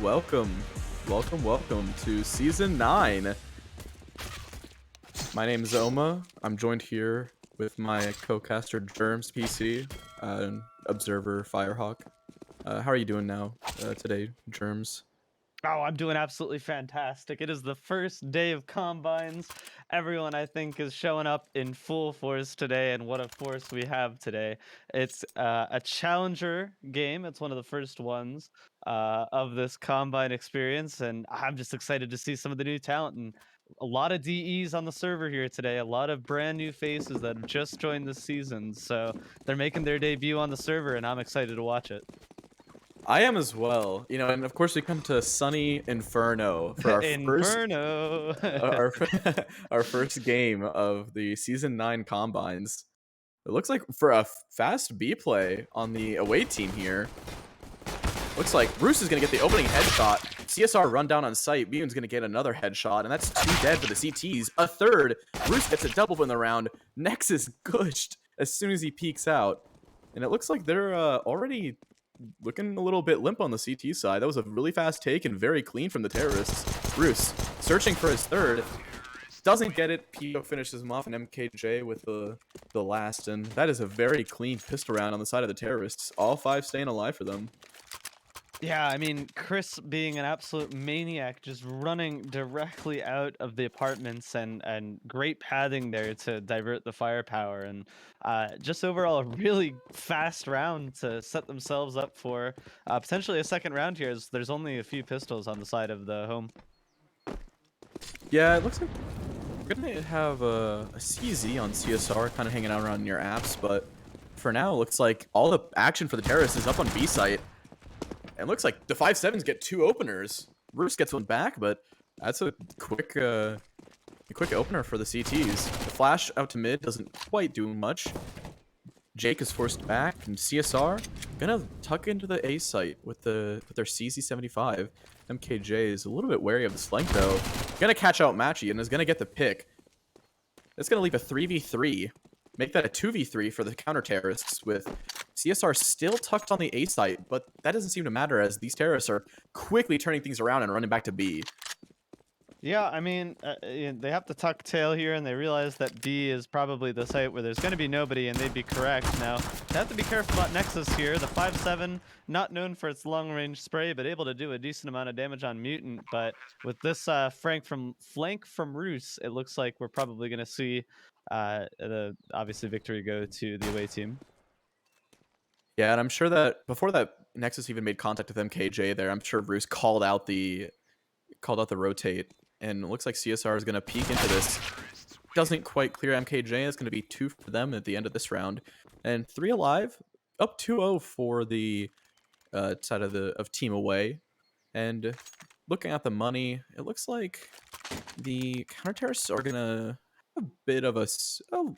welcome, welcome to Season 9. My name is Oma. I'm joined here with my co-caster Germs PC, Observer Firehawk. How are you doing today, Germs? Oh, I'm doing absolutely fantastic. It is the first day of combines. Everyone, I think, is showing up in full force today, and what a force we have today. It's a challenger game. It's one of the first ones of this combine experience, and I'm just excited to see some of the new talent and a lot of DEs on the server here today. A lot of brand new faces that have just joined this season, so they're making their debut on the server, and I'm excited to watch it. I am as well. And of course we come to sunny Inferno for our first Inferno. our our first game of the Season 9 combines. It looks like for a fast B play on the away team here. Looks like Bruce is going to get the opening headshot. CSR run down on site. Mutant's going to get another headshot, and that's 2 dead for the CTs. A third. Bruce gets a double in the round. Nexus gushed as soon as he peeks out. And it looks like they're already looking a little bit limp on the CT side. That was a really fast take and very clean from the terrorists. Bruce searching for his third. Doesn't get it. Pio finishes him off, and MKJ with the last. And that is a very clean pistol round on the side of the terrorists. All 5 staying alive for them. Yeah, I mean, Chris being an absolute maniac, just running directly out of the apartments and great pathing there to divert the firepower, and just overall a really fast round to set themselves up for potentially a second round here, as there's only a few pistols on the side of the home. Yeah, it looks like we're going to have a CZ on CSR kind of hanging out around near apps, but for now, it looks like all the action for the terrorists is up on B site. And looks like the 5-7s get 2 openers. Bruce gets one back, but that's a quick opener for the CTs. The flash out to mid doesn't quite do much. Jake is forced back, and CSR gonna tuck into the A site with their CZ75. MKJ is a little bit wary of this flank though. Gonna catch out Matchy and is gonna get the pick. That's gonna leave a 3v3. Make that a 2v3 for the counter-terrorists, with CSR still tucked on the A site, but that doesn't seem to matter as these terrorists are quickly turning things around and running back to B. Yeah, I mean, they have to tuck tail here, and they realize that B is probably the site where there's going to be nobody, and they'd be correct. Now, they have to be careful about Nexus here. The 5-7, not known for its long-range spray, but able to do a decent amount of damage on Mutant. But with this flank from Roos, it looks like we're probably going to see the obviously victory go to the away team. Yeah, and I'm sure that before that Nexus even made contact with MKJ there, I'm sure Bruce called out the rotate, and it looks like CSR is going to peek into this. Doesn't quite clear MKJ. It's going to be 2 for them at the end of this round, and 3 alive, up 2-0 for the side of team away. And looking at the money, it looks like the counter terrorists are going to a bit of a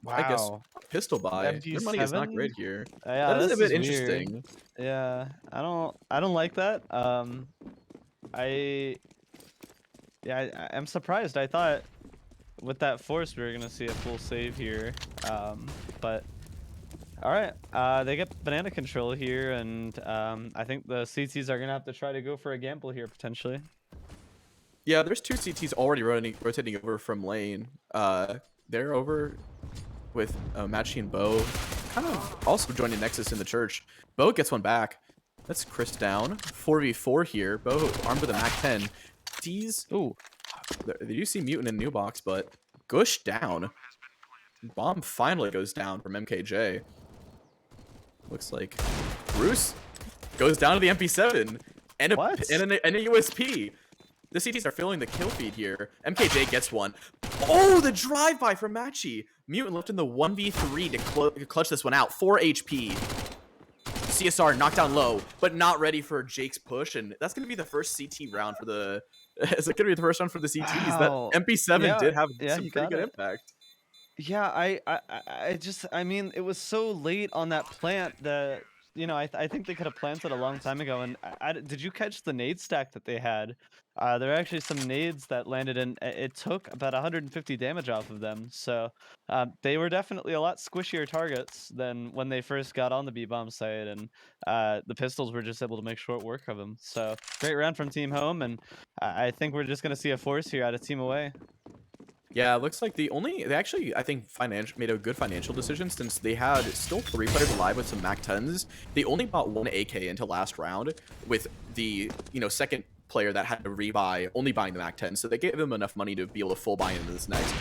I guess pistol buy. Their money is not great here. Yeah, that is a bit weird. interesting. Yeah, I don't like that. I'm surprised. I thought with that force we were gonna see a full save here. But all right, they get banana control here, and I think the CTs are gonna have to try to go for a gamble here potentially. Yeah, there's 2 CTs already rotating over from lane. They're over with Matchy and Bo, kind of also joining Nexus in the church. Bo gets one back. That's Chris down. 4v4 here. Bo armed with a MAC-10. D's. Ooh. You see Mutant in New Box, but Gush down. Bomb finally goes down from MKJ. Looks like Bruce goes down to the MP7 and a USP. The CTs are filling the kill feed here. MKJ gets one. Oh, the drive-by from Matchy. Mutant left in the 1v3 to clutch this one out. 4 HP. CSR knocked down low, but not ready for Jake's push, and that's going to be the first CT round for the... Is it going to be the first round for the CTs? Wow. That MP7 did have some pretty good impact. Yeah, I mean, it was so late on that plant that you know, I think they could have planted a long time ago. And did you catch the nade stack that they had? There are actually some nades that landed, and it took about 150 damage off of them. So they were definitely a lot squishier targets than when they first got on the B-bomb site, and the pistols were just able to make short work of them. So great round from Team Home, and I think we're just gonna see a force here out of Team Away. Yeah, it looks like they actually, I think, made a good financial decision since they had still 3 players alive with some Mac 10s. They only bought 1 AK into last round with the, second player that had to rebuy only buying the Mac 10, so they gave them enough money to be able to full buy into this next.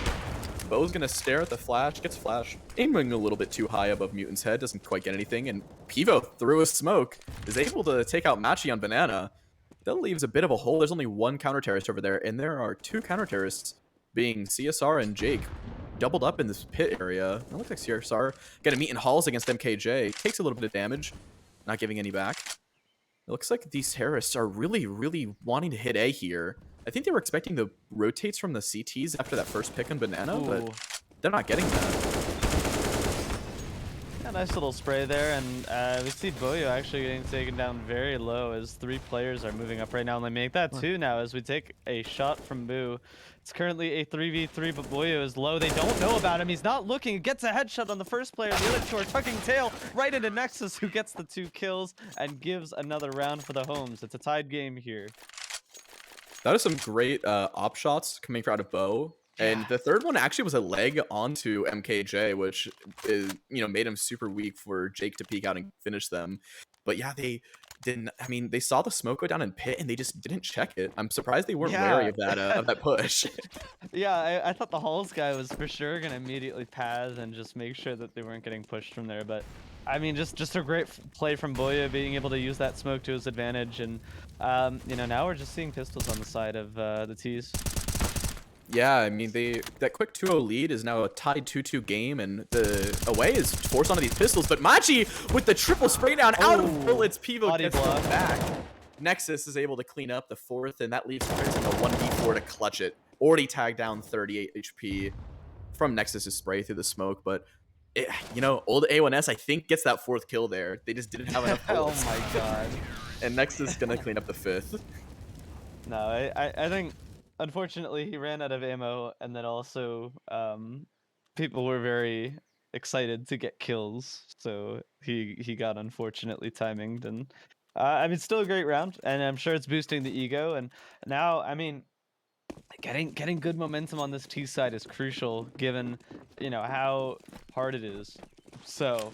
Bo's gonna stare at the flash, gets flash, aiming a little bit too high above Mutant's head, doesn't quite get anything, and Pivo, through a smoke, is able to take out Machi on Banana. That leaves a bit of a hole. There's only 1 counter-terrorist over there, and there are 2 counter-terrorists, being CSR and Jake, doubled up in this pit area. It looks like CSR gonna meet in halls against MKJ. Takes a little bit of damage, not giving any back. It looks like these terrorists are really, really wanting to hit A here. I think they were expecting the rotates from the CTs after that first pick on Banana, but they're not getting that. Yeah, nice little spray there, and we see Boyo actually getting taken down very low as 3 players are moving up right now, and they make that 2 now as we take a shot from Boo. It's currently a 3v3, but Boyo is low. They don't know about him. He's not looking. He gets a headshot on the first player. The other 2 are tucking tail right into Nexus, who gets the 2 kills and gives another round for the Homes. It's a tied game here. That is some great op shots coming out of Bo. And the third one actually was a leg onto MKJ, which is, made him super weak for Jake to peek out and finish them. But yeah, they didn't. I mean, they saw the smoke go down in pit and they just didn't check it. I'm surprised they weren't wary of that push. Yeah, I thought the Halls guy was for sure gonna immediately pass and just make sure that they weren't getting pushed from there. But I mean, just a great play from Boya, being able to use that smoke to his advantage. And now we're just seeing pistols on the side of the T's. Yeah, I mean, that quick 2-0 lead is now a tied 2-2 game, and the away is forced onto these pistols, but Machi with the triple spray down out of bullets, Pivo gets them back. Nexus is able to clean up the 4th, and that leaves players in the 1v4 to clutch it. Already tagged down 38 HP from Nexus's spray through the smoke, but old A1S, I think, gets that 4th kill there. They just didn't have enough bullets. Oh my god. And Nexus is gonna clean up the 5th. No, I think, unfortunately, he ran out of ammo, and then also people were very excited to get kills, so he got unfortunately timinged. And I mean, still a great round, and I'm sure it's boosting the ego. And now, I mean, getting good momentum on this T side is crucial, given how hard it is. So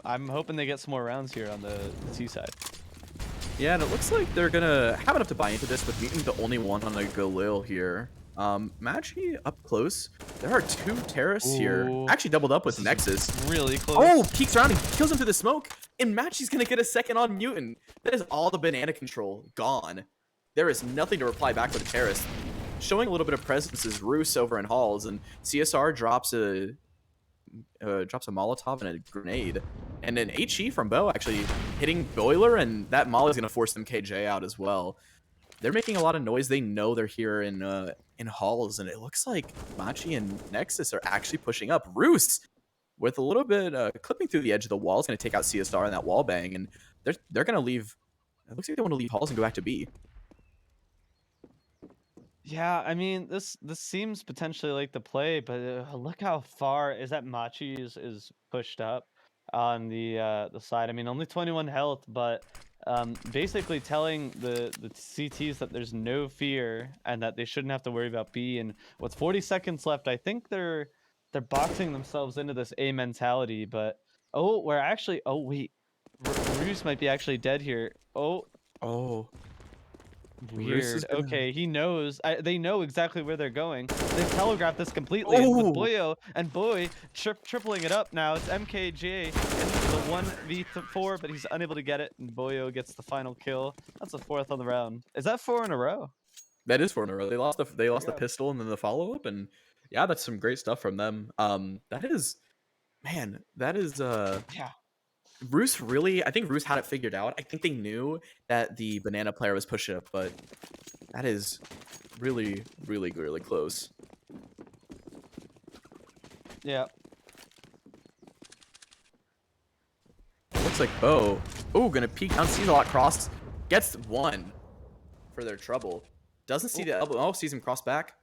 I'm hoping they get some more rounds here on the T side. Yeah, and it looks like they're gonna have enough to buy into this, with Mutant the only one on a Galil here. Magi up close. There are 2 terrorists here. Actually doubled up with Nexus. Really close. Oh, peeks around and kills him through the smoke. And Magi's gonna get a second on Mutant. That is all the banana control gone. There is nothing to reply back with the terrorist. Showing a little bit of presence is Roos over in Halls, and CSR drops a Molotov and a grenade. And an HE from Bo actually hitting Boiler, and that Molly is going to force MKJ out as well. They're making a lot of noise. They know they're here in Halls, and it looks like Machi and Nexus are actually pushing up. Roos, with a little bit clipping through the edge of the wall, is going to take out CSR in that wall bang, and they're going to leave. It looks like they want to leave Halls and go back to B. Yeah, I mean, this seems potentially like the play, but look how far is that Machi is pushed up on the side. I mean, only 21 health, but basically telling the CTs that there's no fear and that they shouldn't have to worry about B. And with 40 seconds left, I think they're boxing themselves into this A mentality. But wait, Roos might be actually dead here. Oh. Weird. Okay, he knows. They know exactly where they're going. They telegraphed this completely. And with Boyo and Boy tripling it up now, it's MKJ into the 1v4, but he's unable to get it, and Boyo gets the final kill. That's the 4th on the round. Is that 4 in a row? That is 4 in a row. They lost the pistol and then the follow up, and yeah, that's some great stuff from them. That is Yeah. Roos I think Roos had it figured out. I think they knew that the banana player was pushing up, but that is really, really, really close. Yeah. Looks like Bo, oh, gonna peek down, sees a lot cross, gets one for their trouble. Doesn't see the elbow. Oh, sees him cross back.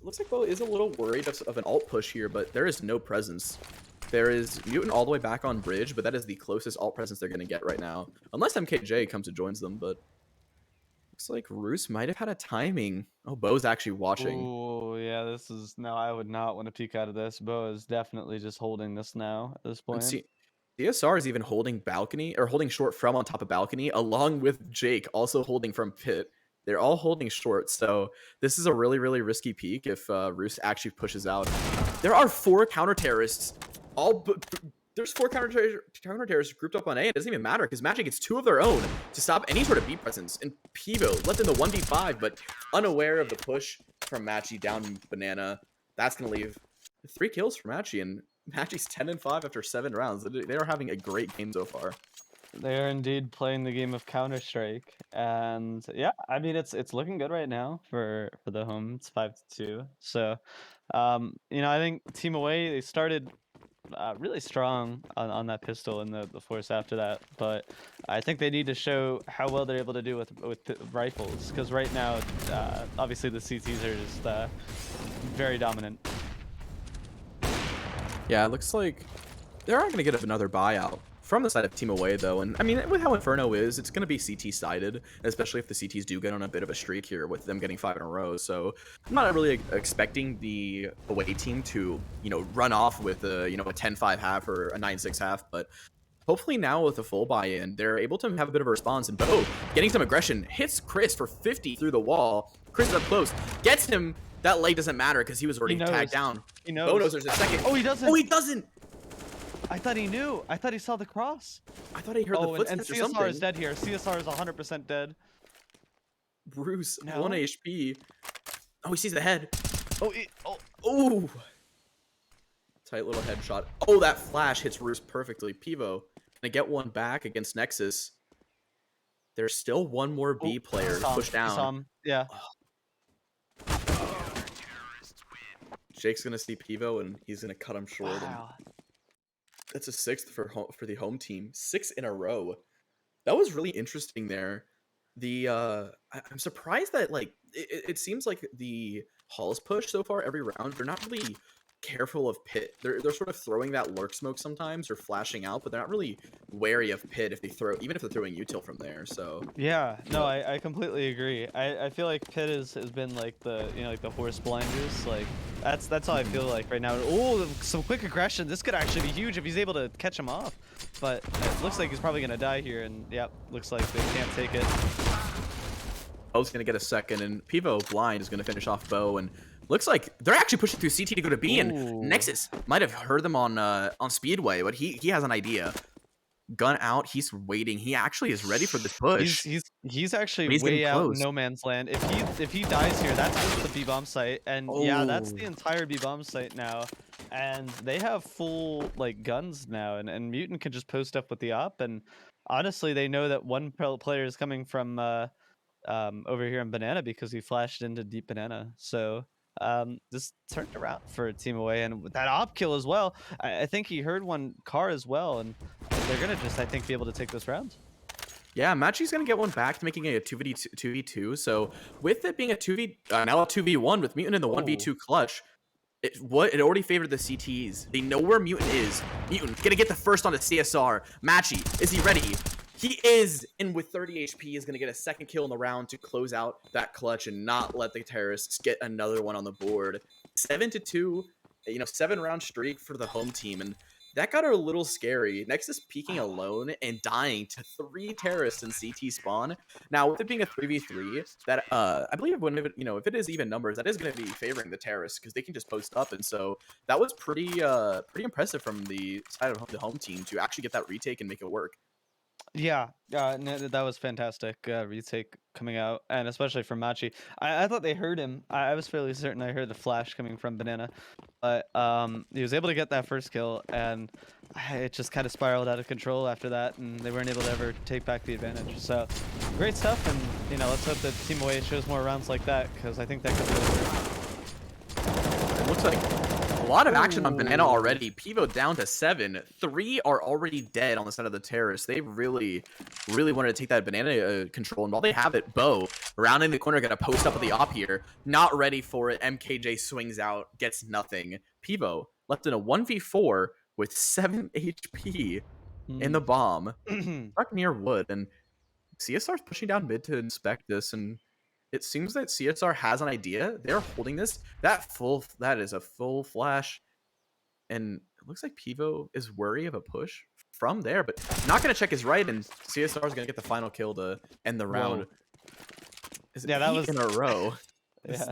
Looks like Bo is a little worried of an alt push here, but there is no presence. There is Mutant all the way back on bridge, but that is the closest alt presence they're going to get right now. Unless MKJ comes and joins them, but looks like Roos might have had a timing. Oh, Bo's actually watching. Oh, yeah, this is... No, I would not want to peek out of this. Bo is definitely just holding this now at this And point. CSR is even holding balcony, or holding short from on top of balcony, along with Jake also holding from pit. They're all holding short, so this is a really, really risky peak if Roos actually pushes out. There are 4 counter-terrorists. There's 4 counter-terrorists grouped up on A. It doesn't even matter, because Magic gets 2 of their own to stop any sort of B presence. And Pivo left in the 1v5, but unaware of the push from Matchy down Banana. That's going to leave 3 kills for Matchy, and Matchy's 10-5 after 7 rounds. They are having a great game so far. They are indeed playing the game of Counter-Strike, and yeah, I mean it's looking good right now for the home. It's 5-2. So, you know, I think Team Away, they started really strong on that pistol and the force after that, but I think they need to show how well they're able to do with rifles, because right now, obviously the CTs are just very dominant. Yeah, it looks like they are going to get another buyout from the side of Team Away, though. And I mean, with how Inferno is, it's going to be CT-sided, especially if the CTs do get on a bit of a streak here with them getting 5 in a row. So I'm not really expecting the away team to, you know, run off with a, you know, a 10-5 half or a 9-6 half, but hopefully now with a full buy-in, they're able to have a bit of a response. And Bo, getting some aggression, hits Chris for 50 through the wall. Chris is up close, gets him. That leg doesn't matter because he was already tagged down. He knows. Bo knows there's a second. Oh, he doesn't. Oh, he doesn't. I thought he knew. I thought he saw the cross. I thought he heard the footsteps and or something. CSR is dead here. CSR is 100% dead. Bruce, No. 1 HP. Oh, he sees the head. Oh. Tight little headshot. Oh, that flash hits Roos perfectly. Pivo gonna get one back against Nexus. There's still one more B player pushed down. Saw him. Yeah. Jake's gonna see Pivo and he's gonna cut him short. Wow. That's a 6th for the home team. 6 in a row. That was really interesting there. I'm surprised that like it seems like the Halls push so far every round, they're not really careful of pit. They're sort of throwing that lurk smoke sometimes or flashing out, but they're not really wary of pit if they throw, even if they're throwing util from there. So yeah, no, I completely agree. I feel like pit has been like the, you know, like the horse blinders. Like that's how I feel like right now. Oh, some quick aggression. This could actually be huge if he's able to catch him off. But it looks like he's probably gonna die here, and yep, looks like they can't take it. Bo's gonna get a second, and Pivo blind is gonna finish off Bo, and looks like they're actually pushing through CT to go to B. Ooh. And Nexus might have heard them on Speedway, but he has an idea. Gun out, he's waiting. He actually is ready for this push. He's actually way out in no man's land. If he dies here, that's just the B bomb site, and yeah, that's the entire B bomb site now. And they have full like guns now, and Mutant can just post up with the op. And honestly, they know that one player is coming from over here in Banana because he flashed into deep Banana. So this turned around for Team Away, and with that op kill as well. I think he heard one car as well, and they're gonna just, I think, be able to take this round. Yeah, Machi's gonna get one back, making it a 2v2. So with it being a now a 2v1 with Mutant in the 1v2 clutch, it already favored the CTs. They know where Mutant is. Mutant gonna get the first on the CSR. Machi, is he ready? He is, and with 30 HP is gonna get a second kill in the round to close out that clutch and not let the terrorists get another one on the board. 7-2, you know, 7-round streak for the home team, and that got a little scary. Nexus peeking alone and dying to 3 terrorists in CT spawn. Now, with it being a 3v3, that I believe when if it is even numbers, that is going to be favoring the terrorists because they can just post up, and so that was pretty impressive from the side of the home team to actually get that retake and make it work. Yeah, that was fantastic retake coming out, and especially from Machi. I thought they heard him. I was fairly certain I heard the flash coming from Banana, but he was able to get that first kill, and it just kind of spiraled out of control after that, and they weren't able to ever take back the advantage. So great stuff, and you know, let's hope that Team Away shows more rounds like that, because I think that could be over. It looks like lot of action on Banana Ooh. already. Pivo down to 7. 3 are already dead on the side of the terrace. They really wanted to take that Banana control. And while they have it, Bo, rounding the corner, going to post up at the op here. Not ready for it. MKJ swings out, gets nothing. Pivo left in a 1v4 with 7 HP in the bomb. Stuck near wood. And CSR's pushing down mid to inspect this, and it seems that CSR has an idea. They're holding this. That is a full flash. And it looks like Pivo is worried of a push from there, but not going to check his right, and CSR is going to get the final kill to end the round. Yeah, that was in a row. Yeah.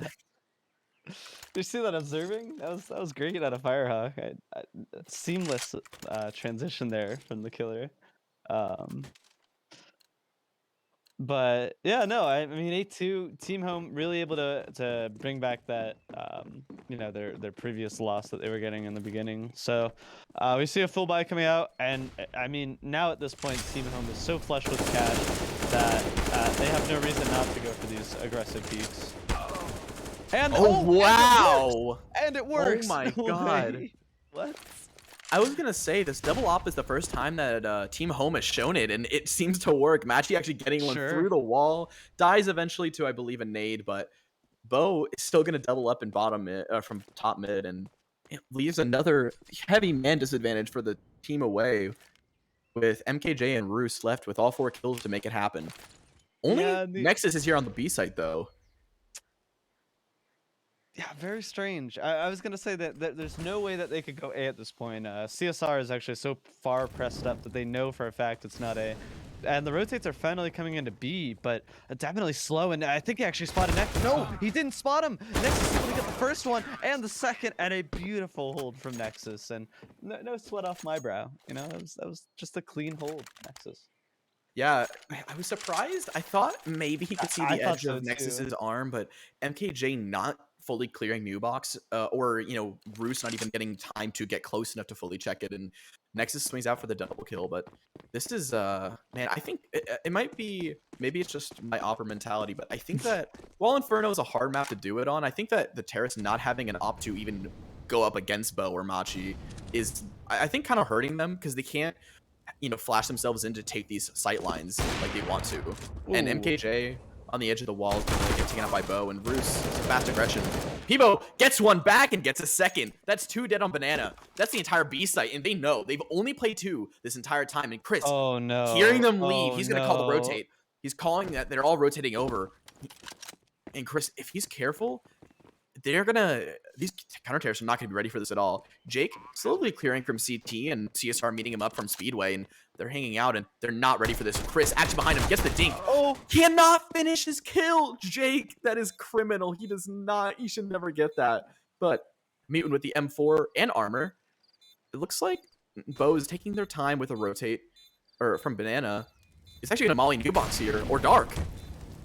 Did you see that observing? That was great out of Firehawk. Seamless transition there from the killer. But yeah, no, I mean 8-2 Team Home really able to bring back that you know, their previous loss that they were getting in the beginning. So we see a full buy coming out, and I mean now at this point Team Home is so flush with cash that they have no reason not to go for these aggressive peaks. And wow! And it works. Oh my god! What? I was gonna say, this double op is the first time that Team Home has shown it, and it seems to work. Matchy actually getting one through the wall, dies eventually to, I believe, a nade, but Bo is still gonna double up in bottom mid, from top mid, and it leaves another heavy man disadvantage for the team away, with MKJ and Roos left with all 4 kills to make it happen. Only Nexus is here on the B site, though. Yeah, very strange. I was gonna say that there's no way that they could go A at this point. CSR is actually so far pressed up that they know for a fact it's not A. And the rotates are finally coming into B, but definitely slow. And I think he actually spotted Nexus. No, he didn't spot him. Nexus is able to get the first one and the second, and a beautiful hold from Nexus. And no sweat off my brow. You know, that was just a clean hold, Nexus. Yeah, I was surprised. I thought maybe he could see the edge of Nexus's arm, but MKJ not fully clearing new box, or, you know, Roos not even getting time to get close enough to fully check it, and Nexus swings out for the double kill. But this is, man, I think it might be, maybe it's just my opera mentality, but I think that while Inferno is a hard map to do it on, I think that the Terrace not having an op to even go up against Bo or Machi is, I think, kind of hurting them, because they can't, you know, flash themselves in to take these sight lines like they want to. And MKJ on the edge of the wall is going to get taken out by Bo, and Roos is a fast aggression. Pivo gets one back and gets a second. That's 2 dead on Banana. That's the entire B site, and they know. They've only played 2 this entire time. And Chris, hearing them leave, he's going to call the rotate. He's calling that they're all rotating over. And Chris, if he's careful, they're gonna, these counter terrorists are not gonna be ready for this at all. Jake slowly clearing from CT, and CSR meeting him up from Speedway, and they're hanging out, and they're not ready for this. Chris actually behind him, gets the dink. Oh, cannot finish his kill. Jake, that is criminal. He does not, he should never get that. But Mutant with the M4 and armor, it looks like Bo is taking their time with a rotate, or from Banana. It's actually gonna molly new box here, or Dark.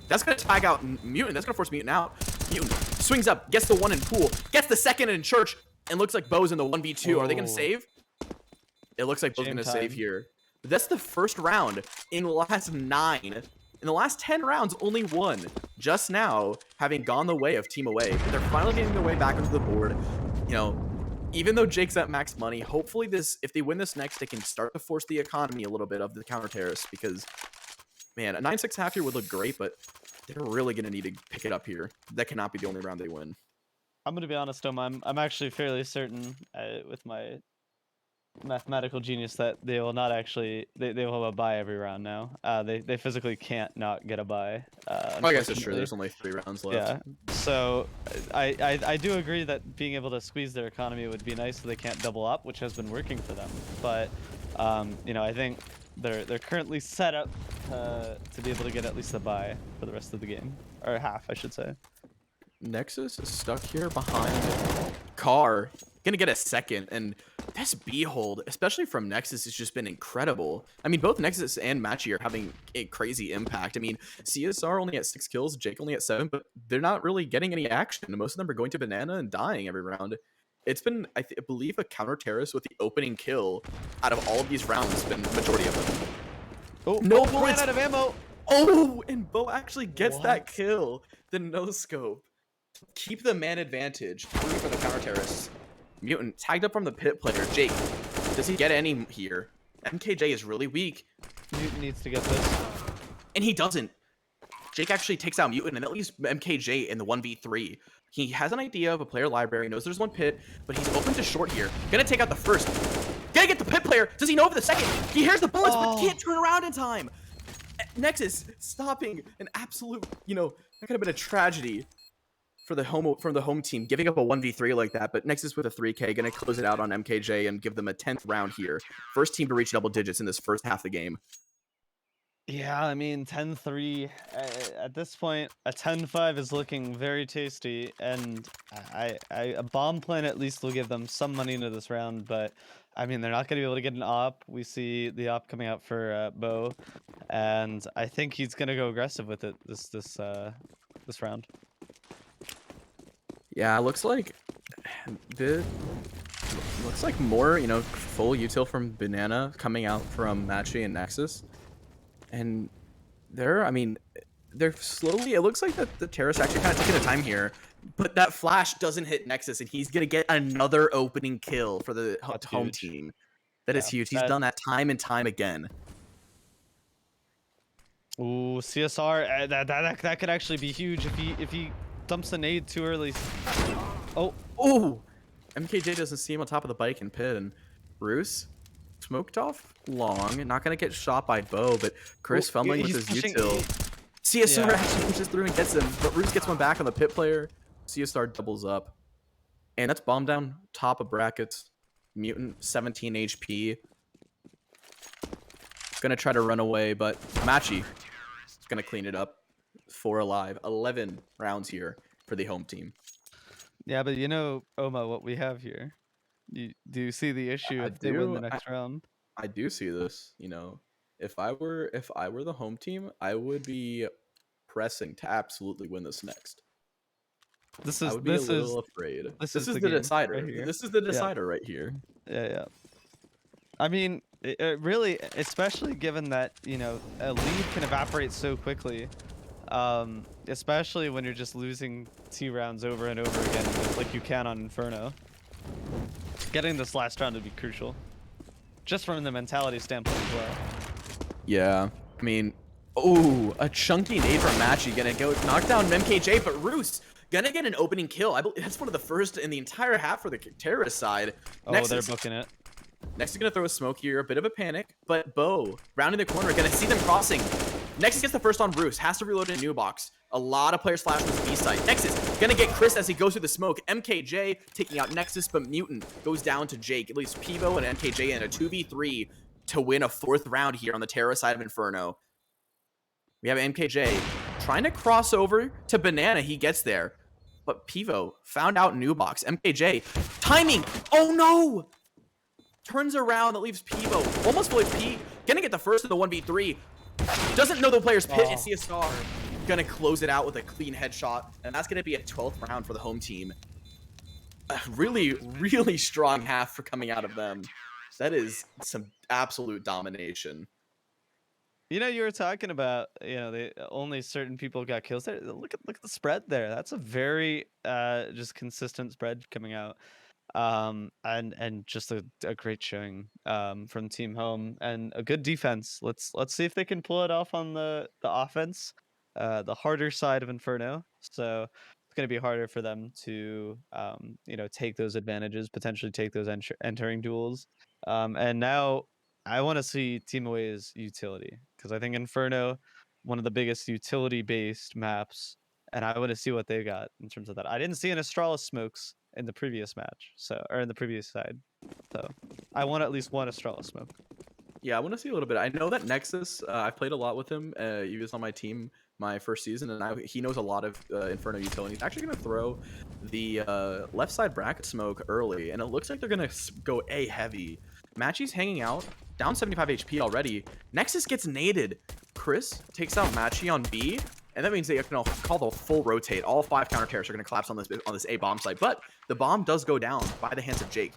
That's gonna tag out Mutant. That's gonna force Mutant out. Mutant swings up, gets the one in pool, gets the second in church, and looks like Bo's in the 1v2. Are they gonna save? It looks like Bo's gonna save here. But that's the first round in the last 9. In the last 10 rounds, only 1. Just now, having gone the way of Team Away. But they're finally getting their way back onto the board. You know, even though Jake's at max money, hopefully this, if they win this next, they can start to force the economy a little bit of the counter terrorists, because, man, a 9-6 half here would look great, but they're really going to need to pick it up here. That cannot be the only round they win. I'm going to be honest, Dom. I'm actually fairly certain with my mathematical genius that they will not actually, they will have a bye every round now. They physically can't not get a bye. I guess it's true. There's only 3 rounds left. Yeah. So I do agree that being able to squeeze their economy would be nice so they can't double up, which has been working for them. But, you know, I think they're currently set up to be able to get at least a bye for the rest of the game, or half, I should say. Nexus is stuck here behind Car, gonna get a second, and this B hold, especially from Nexus, has just been incredible. I mean, both Nexus and Machi are having a crazy impact. I mean, CSR only at 6 kills, Jake only at 7, but they're not really getting any action. Most of them are going to Banana and dying every round. It's been, I believe, a counter terrorist with the opening kill out of all of these rounds has been the majority of them. Oh, no, Bo ran out of ammo. Oh, and Bo actually gets that kill. The no scope. Keep the man advantage for the counter terrorists. Mutant tagged up from the pit player. Jake, does he get any here? MKJ is really weak. Mutant needs to get this. And he doesn't. Jake actually takes out Mutant and that leaves MKJ in the 1v3. He has an idea of a player library, knows there's one pit, but he's open to short here. Gonna take out the first. Gonna get the pit player. Does he know over the second? He hears the bullets, but can't turn around in time. Nexus stopping an absolute, that could have been a tragedy for the home team, giving up a 1v3 like that. But Nexus with a 3K, gonna close it out on MKJ and give them a 10th round here. First team to reach double digits in this first half of the game. Yeah, I mean, 10-3 at this point, a 10-5 is looking very tasty, and a bomb plan at least will give them some money into this round, but I mean, they're not going to be able to get an op. We see the op coming out for Bo, and I think he's going to go aggressive with it this round. Yeah, it looks like more, full util from Banana coming out from Matchy and Nexus. And they're slowly, it looks like that the Terrace actually kind of taking the time here, but that flash doesn't hit Nexus, and he's going to get another opening kill for the home team. That is huge. He's done that time and time again. Ooh, CSR, that could actually be huge if he dumps a nade too early. Oh, MKJ doesn't see him on top of the bike and pit, and Roos smoked off long, not gonna get shot by Bo, but Chris fumbling with his util. CSR actually pushes through and gets him, but Roos gets one back on the pit player. CSR doubles up, and that's bomb down top of brackets. Mutant 17 HP. Gonna try to run away, but Matchy is gonna clean it up. 4 alive. 11 rounds here for the home team. Yeah, but Oma, what we have here. Do you see the issue if they win the next round? I do see this. If I were the home team, I would be pressing to absolutely win this next. I would be a little afraid. This is the decider. Right here. This is the decider right here. Yeah. I mean, it really, especially given that a lead can evaporate so quickly. Especially when you're just losing T rounds over and over again, like you can on Inferno. Getting this last round would be crucial, just from the mentality standpoint as well. Yeah, I mean, a chunky nade from Matchy gonna go knock down MKJ, but Roos gonna get an opening kill. I believe that's one of the first in the entire half for the terrorist side. They're booking it. Nexus is gonna throw a smoke here, a bit of a panic, but Bo rounding the corner, gonna see them crossing. Nexus gets the first on Roos, has to reload in a new box. A lot of players flash with the B side. Nexus gonna get Chris as he goes through the smoke. MKJ taking out Nexus, but Mutant goes down to Jake. It leaves Pivo and MKJ in a 2v3 to win a 4th round here on the Terra side of Inferno. We have MKJ trying to cross over to Banana. He gets there, but Pivo found out new box. MKJ timing. Oh no! Turns around, that leaves Pivo almost full HP. Gonna get the first of the 1v3. Doesn't know the player's pit, and CSR gonna close it out with a clean headshot, and that's gonna be a 12th round for the home team. A really, really strong half for coming out of them. That is some absolute domination. You were talking about, only certain people got kills there. Look at the spread there. That's a very just consistent spread coming out. And just a great showing from Team Home and a good defense. Let's see if they can pull it off on the offense, the harder side of Inferno. So it's going to be harder for them to take those advantages, potentially take those entering duels. And now I want to see Team Away's utility, because I think Inferno, one of the biggest utility based maps, and I want to see what they got in terms of that. I didn't see an Astralis smokes in the previous match, or in the previous side, so I want at least one Astralis smoke. Yeah, I want to see a little bit. I know that Nexus, I've played a lot with him. He was on my team my first season, and he knows a lot of Inferno utility. He's actually going to throw the left side bracket smoke early, and it looks like they're going to go A heavy. Matchy's hanging out, down 75 HP already. Nexus gets naded. Chris takes out Matchy on B, and that means they can call the full rotate. All 5 counter terrorists are going to collapse on this A bomb site, but the bomb does go down by the hands of Jake.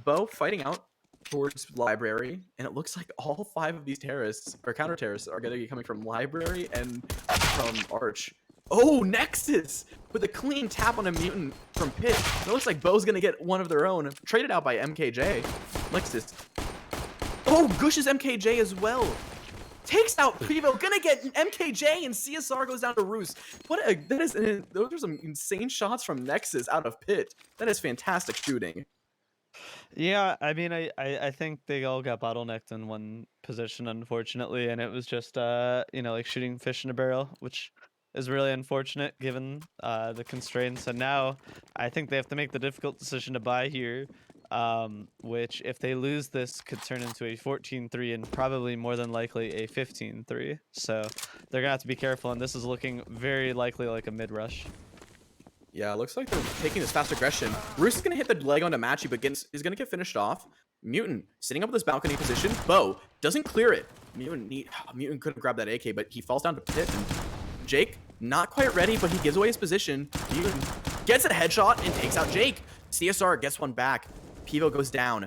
Bo fighting out towards library, and it looks like all 5 of these terrorists or counter terrorists are going to be coming from library and from arch. Oh, Nexus with a clean tap on a mutant from Pit. It looks like Bo's gonna get one of their own. Traded out by MKJ. Nexus. Oh, Gush's MKJ as well. Takes out Pivo, gonna get MKJ, and CSR goes down to Roos. Those are some insane shots from Nexus out of Pit. That is fantastic shooting. Yeah, I mean, I think they all got bottlenecked in one position, unfortunately, and it was just like shooting fish in a barrel, which is really unfortunate given the constraints. And now I think they have to make the difficult decision to buy here, which if they lose this could turn into a 14-3 and probably more than likely a 15-3. So they're gonna have to be careful, and this is looking very likely like a mid rush. Yeah, it looks like they're taking this fast aggression. Roos is going to hit the leg onto Machi, but is going to get finished off. Mutant sitting up with this balcony position. Bo doesn't clear it. Mutant couldn't grab that AK, but he falls down to Pit. And Jake, not quite ready, but he gives away his position. Mutant gets a headshot and takes out Jake. CSR gets one back. Pivo goes down.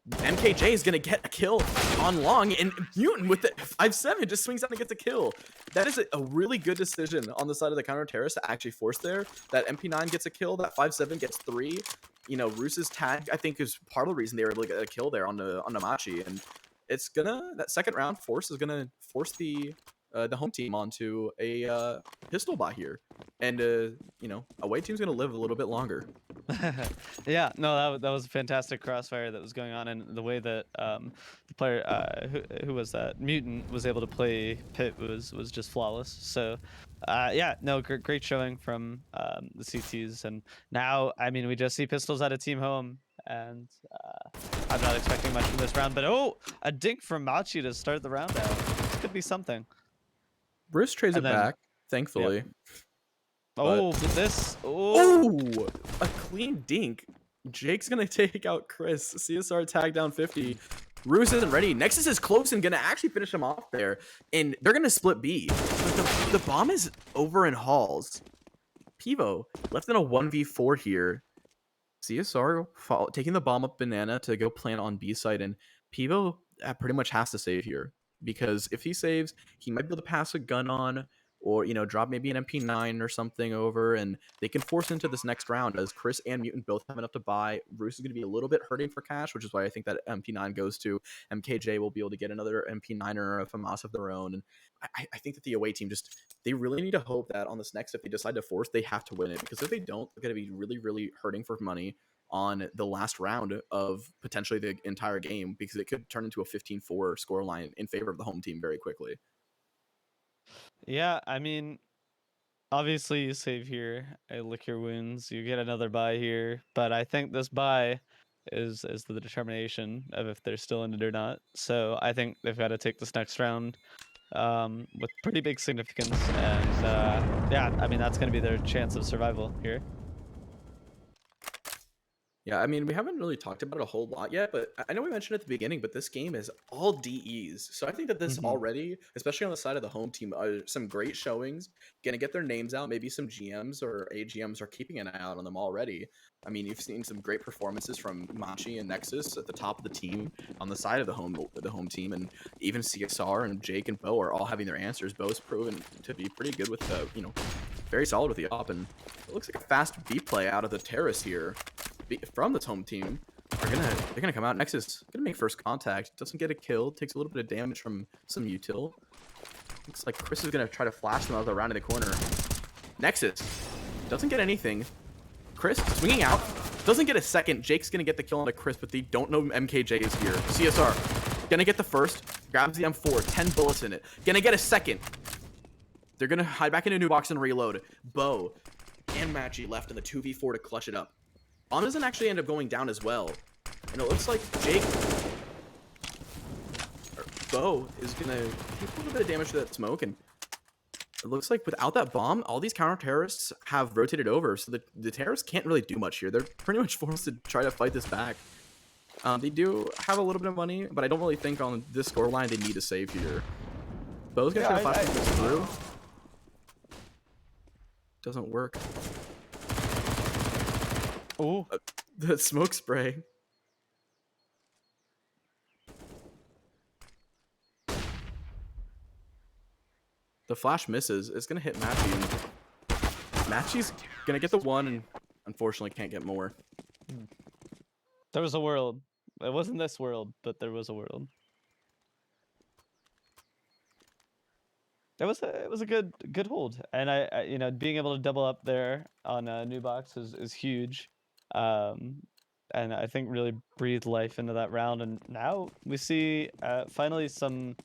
MKJ is going to get a kill on Long, and Mutant with the 5-7 just swings out and gets a kill. That is a really good decision on the side of the counter terrorist to actually force there. That MP9 gets a kill, that 5-7 gets 3. You know, Roos's tag, I think, is part of the reason they were able to get a kill there on the Machi, and it's that second round is gonna force the home team onto a pistol buy here, and away team's gonna live a little bit longer. Yeah, no, that was a fantastic crossfire that was going on, and the way that the player who was that Mutant was able to play Pit was just flawless. So yeah, no, great showing from the CTs, and now I mean we just see pistols at a team home, and I'm not expecting much from this round, but oh, a dink from Machi to start the round out. This could be something. Bruce trades it And then, back, thankfully. yep. But Oh, but this. Oh. oh, a clean dink. Jake's gonna take out Chris. CSR tag down 50. Roos isn't ready. Nexus is close and gonna actually finish him off there. And they're gonna split B. But the bomb is over in halls. Pivo left in a 1v4 here. CSR taking the bomb up banana to go plant on B side, and Pivo pretty much has to save here, because if he saves, he might be able to pass a gun on, or drop maybe an MP9 or something over, and they can force into this next round, as Chris and Mutant both have enough to buy. Roos is going to be a little bit hurting for cash, which is why I think that MP9 goes to MKJ. Will be able to get another MP9 or a FAMAS of their own, and I think that the away team they really need to hope that on this next, if they decide to force, they have to win it, because if they don't, they're going to be really, really hurting for money on the last round of potentially the entire game, because it could turn into a 15-4 scoreline in favor of the home team very quickly. Yeah, I mean, obviously you save here, lick your wounds, you get another buy here, but I think this buy is the determination of if they're still in it or not. So I think they've got to take this next round with pretty big significance, and yeah, I mean that's going to be their chance of survival here. Yeah, I mean, we haven't really talked about it a whole lot yet, but I know we mentioned at the beginning, but this game is all DEs. So I think that this already, especially on the side of the home team, are some great showings. Gonna get their names out. Maybe some GMs or AGMs are keeping an eye out on them already. I mean, you've seen some great performances from Machi and Nexus at the top of the team on the side of the home team, and even CSR and Jake and Bo are all having their answers. Bo's proven to be pretty good with very solid with the op, and it looks like a fast B play out of the terrace here from this home team. They're gonna come out. Nexus gonna make first contact. Doesn't get a kill. Takes a little bit of damage from some util. Looks like Chris is gonna try to flash them out around in the corner. Nexus doesn't get anything. Chris swinging out. Doesn't get a second. Jake's gonna get the kill on the Chris, but they don't know MKJ is here. CSR gonna get the first. Grabs the M4. 10 bullets in it. Gonna get a second. They're gonna hide back in a new box and reload. Bo and Machi left in the 2v4 to clutch it up. Bomb doesn't actually end up going down as well. And it looks like Bo is going to take a little bit of damage to that smoke. And it looks like without that bomb, all these counter-terrorists have rotated over. So the terrorists can't really do much here. They're pretty much forced to try to fight this back. They do have a little bit of money, but I don't really think on this scoreline they need to save here. Bo's going to try to flash this through. Doesn't work. Oh, the smoke spray. The flash misses. It's gonna hit Matchy, and Matchy's gonna get the one, and unfortunately can't get more. There was a world. It wasn't this world, but there was a world. It was a good hold, and being able to double up there on a new box is huge, um, and I think really breathed life into that round. And now we see finally some,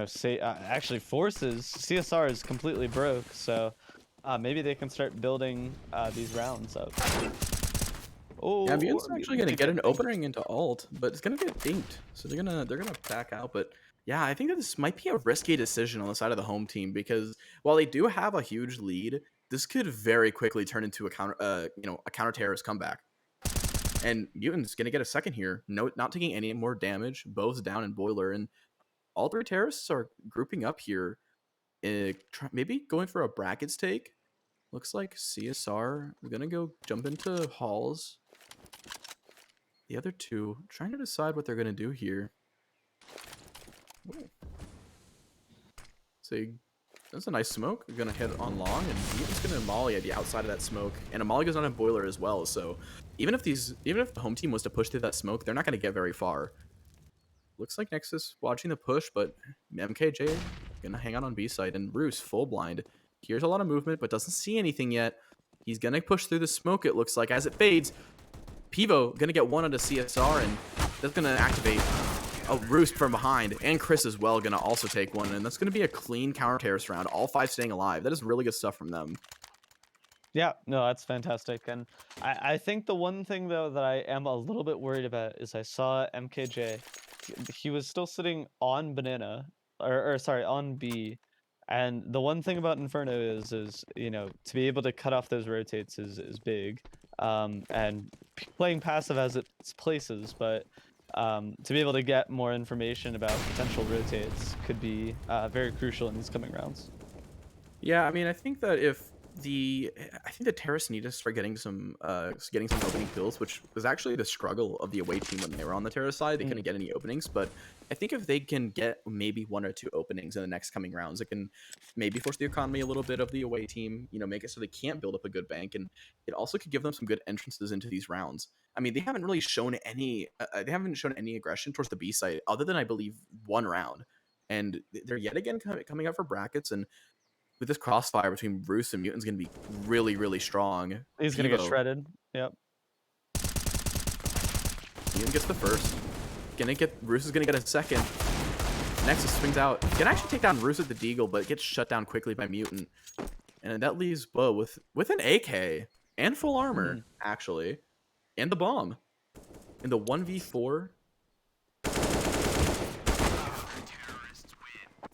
say actually forces. CSR is completely broke, so maybe they can start building these rounds up. Yeah, Oh, Mutant's or actually Mutants gonna could get get an dinked. opening into alt, but it's gonna get dinked. So they're gonna back out. But yeah, I think that this might be a risky decision on the side of the home team because while they do have a huge lead, this could very quickly turn into a counter terrorist comeback. And Mutant's gonna get a second here. No, not taking any more damage. Both down in Boiler, and all three terrorists are grouping up here. Maybe going for a brackets take. Looks like CSR are gonna go jump into halls. The other two trying to decide what they're gonna do here. Ooh. So that's a nice smoke. We're gonna hit on long, and Mutant's gonna molly at the outside of that smoke, and a molly goes on a boiler as well. So even if the home team was to push through that smoke, they're not gonna get very far. Looks like Nexus watching the push, but MKJ gonna hang out on B side, and Roos full blind. Hears a lot of movement, but doesn't see anything yet. He's gonna push through the smoke. It looks like as it fades. Pivo gonna get one onto CSR, and that's gonna activate a Roost from behind, and Chris as well gonna also take one, and that's gonna be a clean counter terrorist round. All five staying alive. That is really good stuff from them. Yeah, no, that's fantastic. And I think the one thing though that I am a little bit worried about is I saw MKJ. He was still sitting on banana, or sorry, on B. And the one thing about Inferno is to be able to cut off those rotates is big. And playing passive has its places, but to be able to get more information about potential rotates could be very crucial in these coming rounds. Yeah, I mean, I think the terrorists need to start getting some opening kills, which was actually the struggle of the away team when they were on the terrorist side. They couldn't get any openings, but I think if they can get maybe one or two openings in the next coming rounds, it can maybe force the economy a little bit of the away team. Make it so they can't build up a good bank, and it also could give them some good entrances into these rounds. I mean, they haven't really shown any aggression towards the B side, other than I believe one round, and they're yet again coming up for brackets. And with this crossfire between Bruce and Mutant's gonna be really, really strong. He's gonna get Pivo, shredded. Yep. Mutant gets the first. Bruce is gonna get a second. Nexus swings out. Can actually take down Bruce with the Deagle, but gets shut down quickly by Mutant. And that leaves Bo with an AK and full armor, actually. And the bomb. In the 1v4.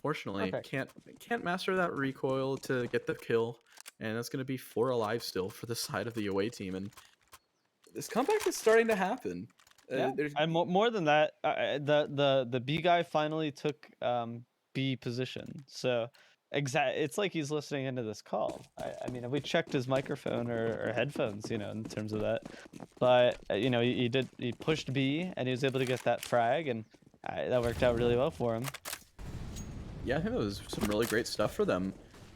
Fortunately, Perfect. can't master that recoil to get the kill. And that's gonna be 4 alive still for the side of the away team. And this comeback is starting to happen. Yeah, There's and more than that, the B guy finally took B position. So it's like he's listening into this call. I mean, we checked his microphone or headphones, in terms of that. But he pushed B and he was able to get that frag, and that worked out really well for him. Yeah, I think that was some really great stuff for them.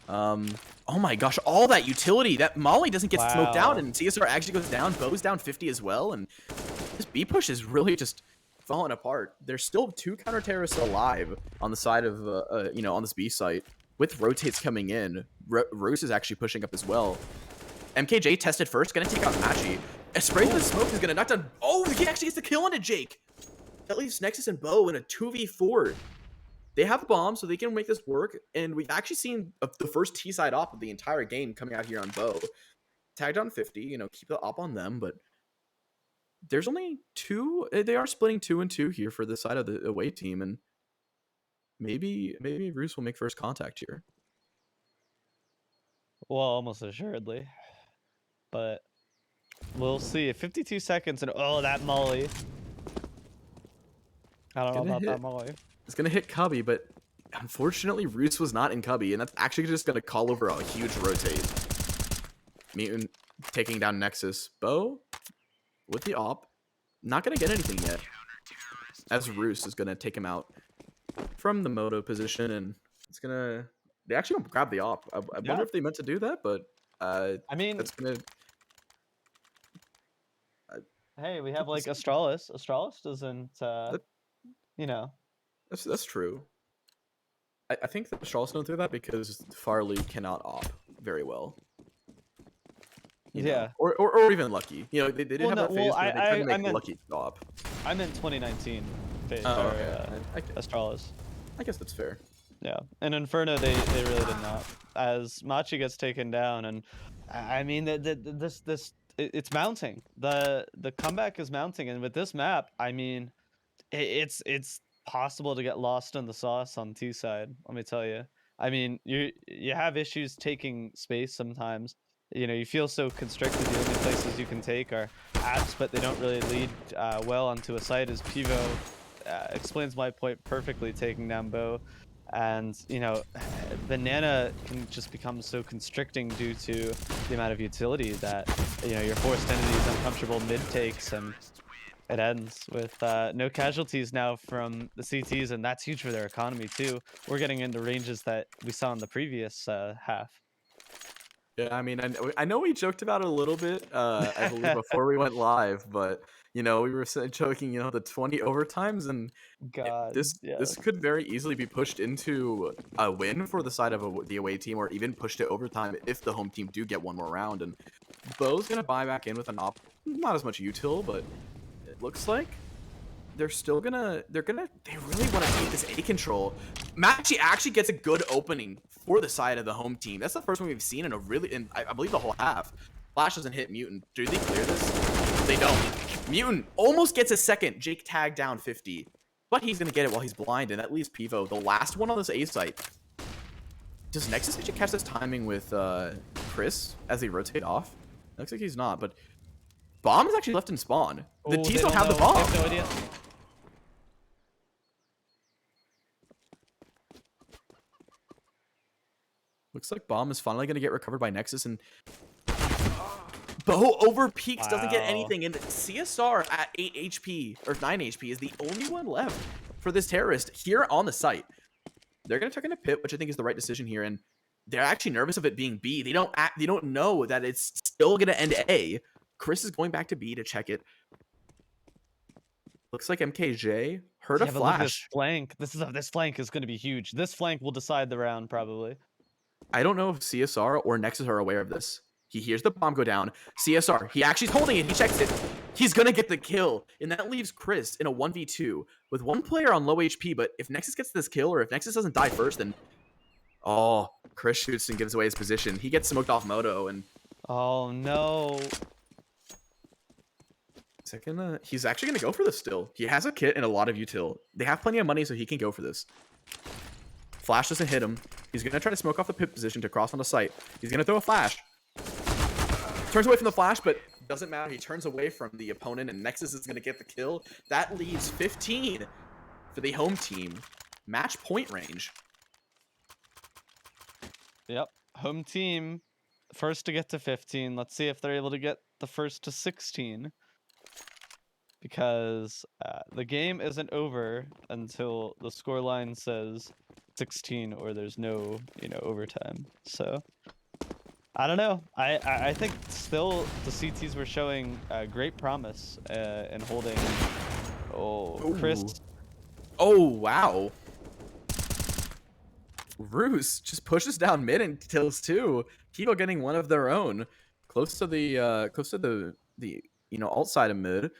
Oh my gosh, all that utility. That Molly doesn't get smoked out, Wow. and CSR actually goes down. Bo's down 50 as well, and this B push is really just falling apart. There's still 2 counter terrorists alive on the side of, on this B site. With rotates coming in, Roos is actually pushing up as well. MKJ tested first, gonna take out Machi. A spray through the smoke is gonna knock down. Oh, he actually gets the kill onto Jake. That leaves Nexus and Bo in a 2v4. They have bombs, so they can make this work. And we've actually seen the first T-side op of the entire game coming out here on Bo. Tagged on 50, keep the op on them, but there's only 2. They are splitting 2 and 2 here for the side of the away team, and maybe Roos will make first contact here. Well, almost assuredly. But we'll see. 52 seconds, and oh, that molly. I don't know about that molly. It's gonna hit Cubby, but unfortunately Roos was not in Cubby, and that's actually just gonna call over a huge rotate. Mutant taking down Nexus. Bo with the op. Not gonna get anything yet. As Roos is gonna take him out from the moto position, and it's gonna they actually don't grab the op. I wonder Yeah, if they meant to do that, but I mean, that's gonna uh, hey, we have tough to like see. Astralis. Astralis doesn't, That, you know, that's true. I think that Charles don't do that because Farley cannot op very well. You know, yeah. or even Lucky. You know, they did Well, have no, that well, phase where they tried to I make meant Lucky op. 2019 Oh, or okay. Astralis. I guess that's fair. Yeah, in Inferno they really did not. As Machi gets taken down, and I mean it's mounting. The comeback is mounting, and with this map, I mean it's possible to get lost in the sauce on T side. Let me tell you. I mean, you have issues taking space sometimes. You know, you feel so constricted. The only places you can take are apps, but they don't really lead well onto a site. As Pivo explains my point perfectly, taking down Bo, and you know, Banana can just become so constricting due to the amount of utility that you know you're forced into these uncomfortable mid takes and it ends with no casualties now from the CTs, and that's huge for their economy too. We're getting into ranges that we saw in the previous half. Yeah, I mean, I know we joked about it a little bit, I believe before we went live, but you know, we were joking, you know, the 20 overtimes, and God, this yes. could very easily be pushed into a win for the side of the away team, or even pushed to overtime if the home team do get one more round. And Bo's gonna buy back in with an op, not as much util, but it looks like they really want to keep this A control. Machi actually gets a good opening for the side of the home team. That's the first one we've seen in a really, in I believe the whole half. Flash doesn't hit Mutant. Do they clear this? They don't. Mutant almost gets a second. Jake tagged down 50. But he's going to get it while he's blind, and that leaves Pivo, the last one on this A site. Does Nexus actually catch this timing with Chris as they rotate off? Looks like he's not, but Bomb is actually left in spawn. The Oh, T's they don't don't have the know. They bomb. have no idea. Looks like Bomb is finally going to get recovered by Nexus, and Bo over peaks, doesn't get Wow. anything, and CSR at 8 HP, or 9 HP, is the only one left for this terrorist here on the site. They're going to tuck in a pit, which I think is the right decision here, and they're actually nervous of it being B. They don't know that it's still going to end A. Chris is going back to B to check it. Looks like MKJ heard a Yeah, but look at this flash. flank. This flank is going to be huge. This flank will decide the round probably. I don't know if CSR or Nexus are aware of this. He hears the bomb go down. CSR, he actually's holding it. He checks it. He's going to get the kill. And that leaves Chris in a 1v2 with one player on low HP. But if Nexus gets this kill, or if Nexus doesn't die first, then... Oh, Chris shoots and gives away his position. He gets smoked off Moto, and... Oh no. He's actually going to go for this still. He has a kit and a lot of util. They have plenty of money, so he can go for this. Flash doesn't hit him. He's going to try to smoke off the pit position to cross on the site. He's going to throw a flash. Turns away from the flash, but doesn't matter. He turns away from the opponent, and Nexus is going to get the kill. That leaves 15 for the home team. Match point range. Yep. Home team first to get to 15. Let's see if they're able to get the first to 16. Because the game isn't over until the scoreline says 16 or there's no, you know, overtime. So I don't know. I think still the CTs were showing great promise in holding. Oh, Chris. Ooh. Oh, wow. Roos just pushes down mid and kills two. People getting one of their own, close to the you know, alt side of mid.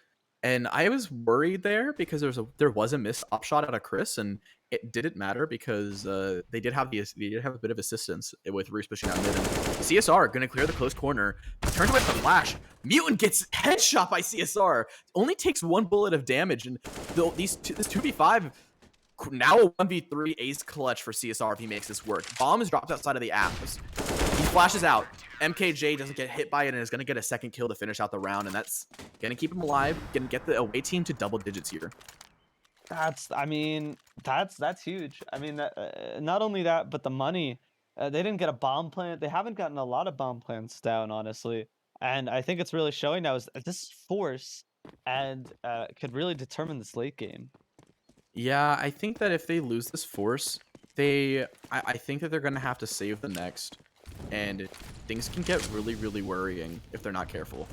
And I was worried there because there was a missed op shot out of Chris, and it didn't matter because they did have a bit of assistance with Roos pushing out mid. And CSR gonna clear the close corner, turns away from the flash. Mutant gets headshot by CSR. Only takes one bullet of damage, and this 2v5 now a 1v3 ace clutch for CSR if he makes this work. Bomb is dropped outside of the apps. He flashes out. MKJ doesn't get hit by it and is going to get a second kill to finish out the round, and that's going to keep him alive, going to get the away team to double digits here. I mean, that's huge. I mean, not only that, but the money. They didn't get a bomb plant. They haven't gotten a lot of bomb plants down, honestly. And I think it's really showing now is this force and could really determine this late game. Yeah, I think that if they lose this force, I think that they're gonna have to save the next, and things can get really, really worrying if they're not careful.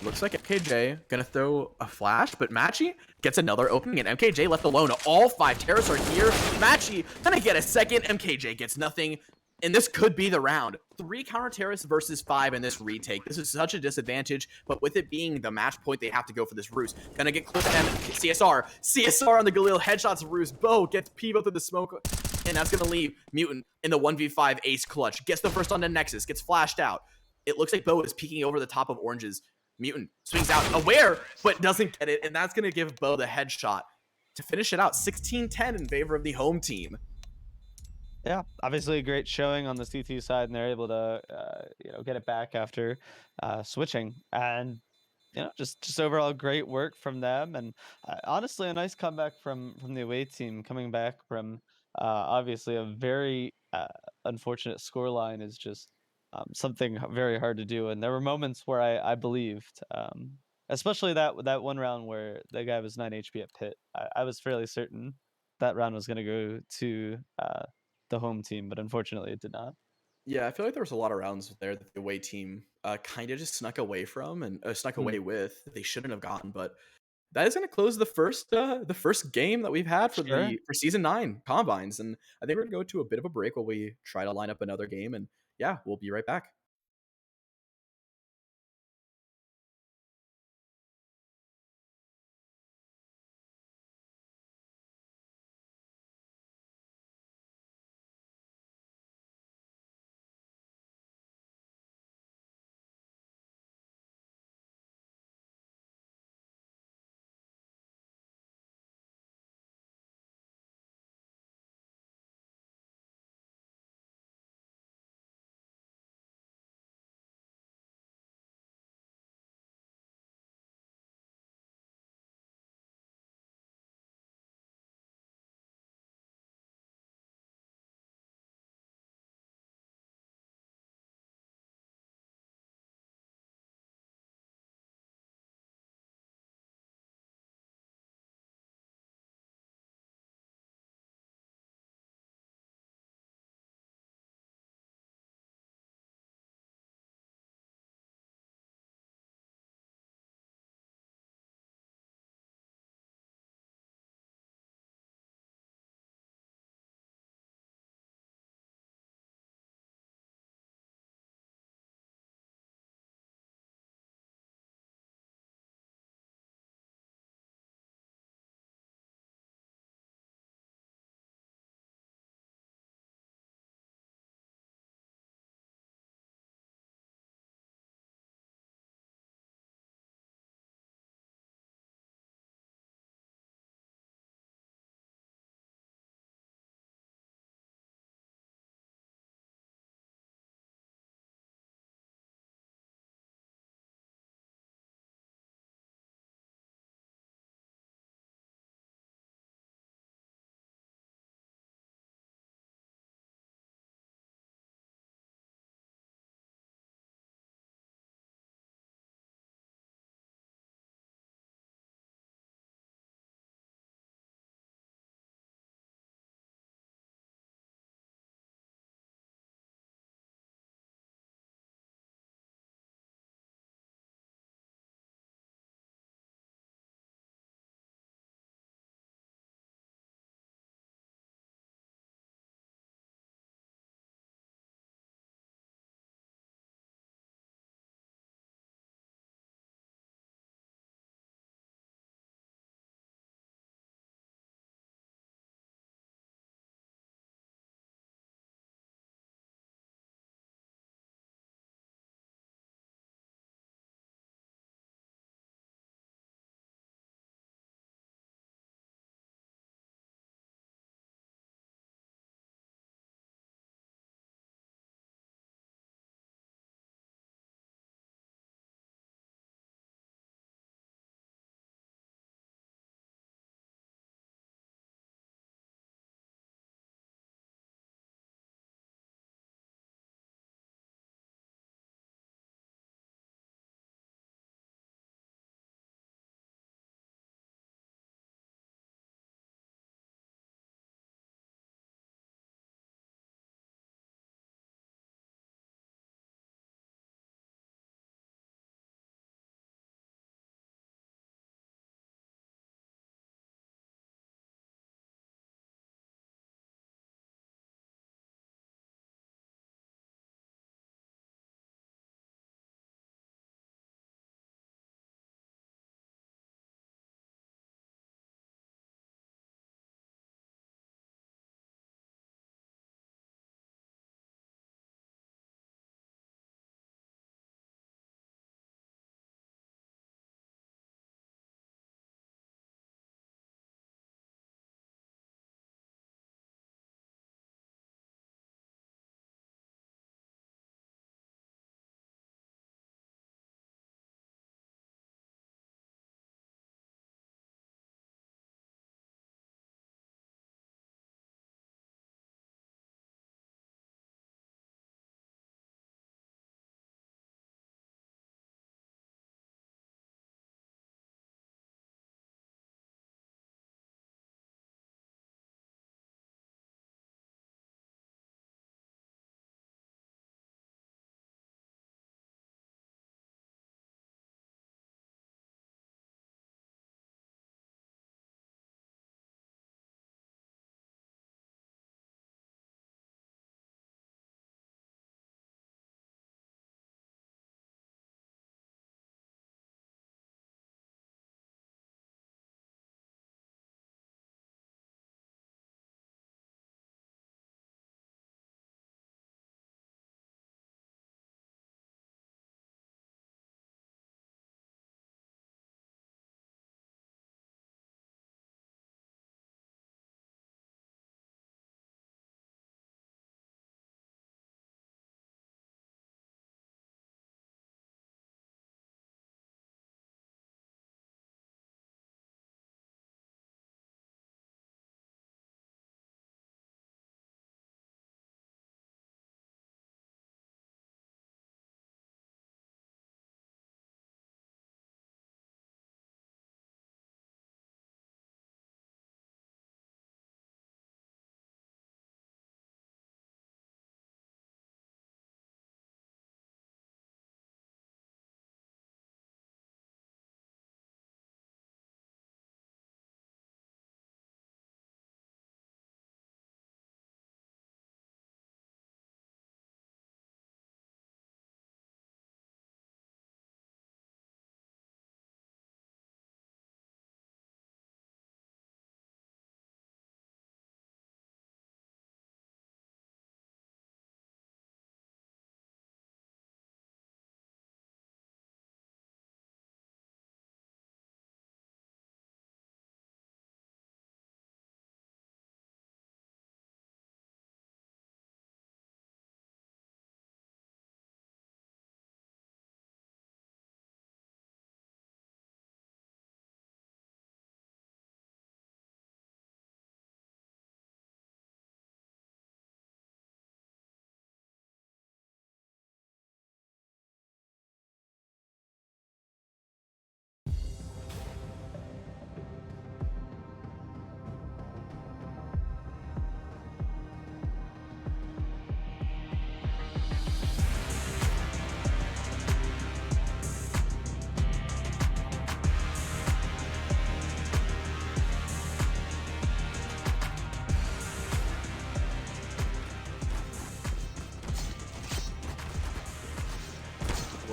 Looks like MKJ gonna throw a flash, but Matchy gets another opening, and MKJ left alone. All 5 terrorists are here. Matchy gonna get a second. MKJ gets nothing, and this could be the round. 3 counter terrorists versus 5 in this retake. This is such a disadvantage, but with it being the match point, they have to go for this ruse. Gonna get close to CSR. CSR on the Galil, headshots ruse. Bo gets Pivo through the smoke, and that's gonna leave Mutant in the 1v5 ace clutch. Gets the first on the Nexus, gets flashed out. It looks like Bo is peeking over the top of Orange's. Mutant swings out, aware, but doesn't get it, and that's going to give Bo the headshot to finish it out 16-10 in favor of the home team. Yeah, obviously a great showing on the CT side, and they're able to, get it back after switching. And just overall great work from them, and honestly a nice comeback from the away team coming back from obviously a very unfortunate scoreline is just something very hard to do. And there were moments where I believed, especially that one round where the guy was 9 HP at pit. I was fairly certain that round was going to go to the home team, but unfortunately it did not. Yeah, I feel like there was a lot of rounds there that the away team kind of just snuck away from and snuck Hmm. away with that they shouldn't have gotten. But that is going to close the first game that we've had for Sure. the for season 9 combines, and I think we're gonna go to a bit of a break while we try to line up another game. And yeah, we'll be right back.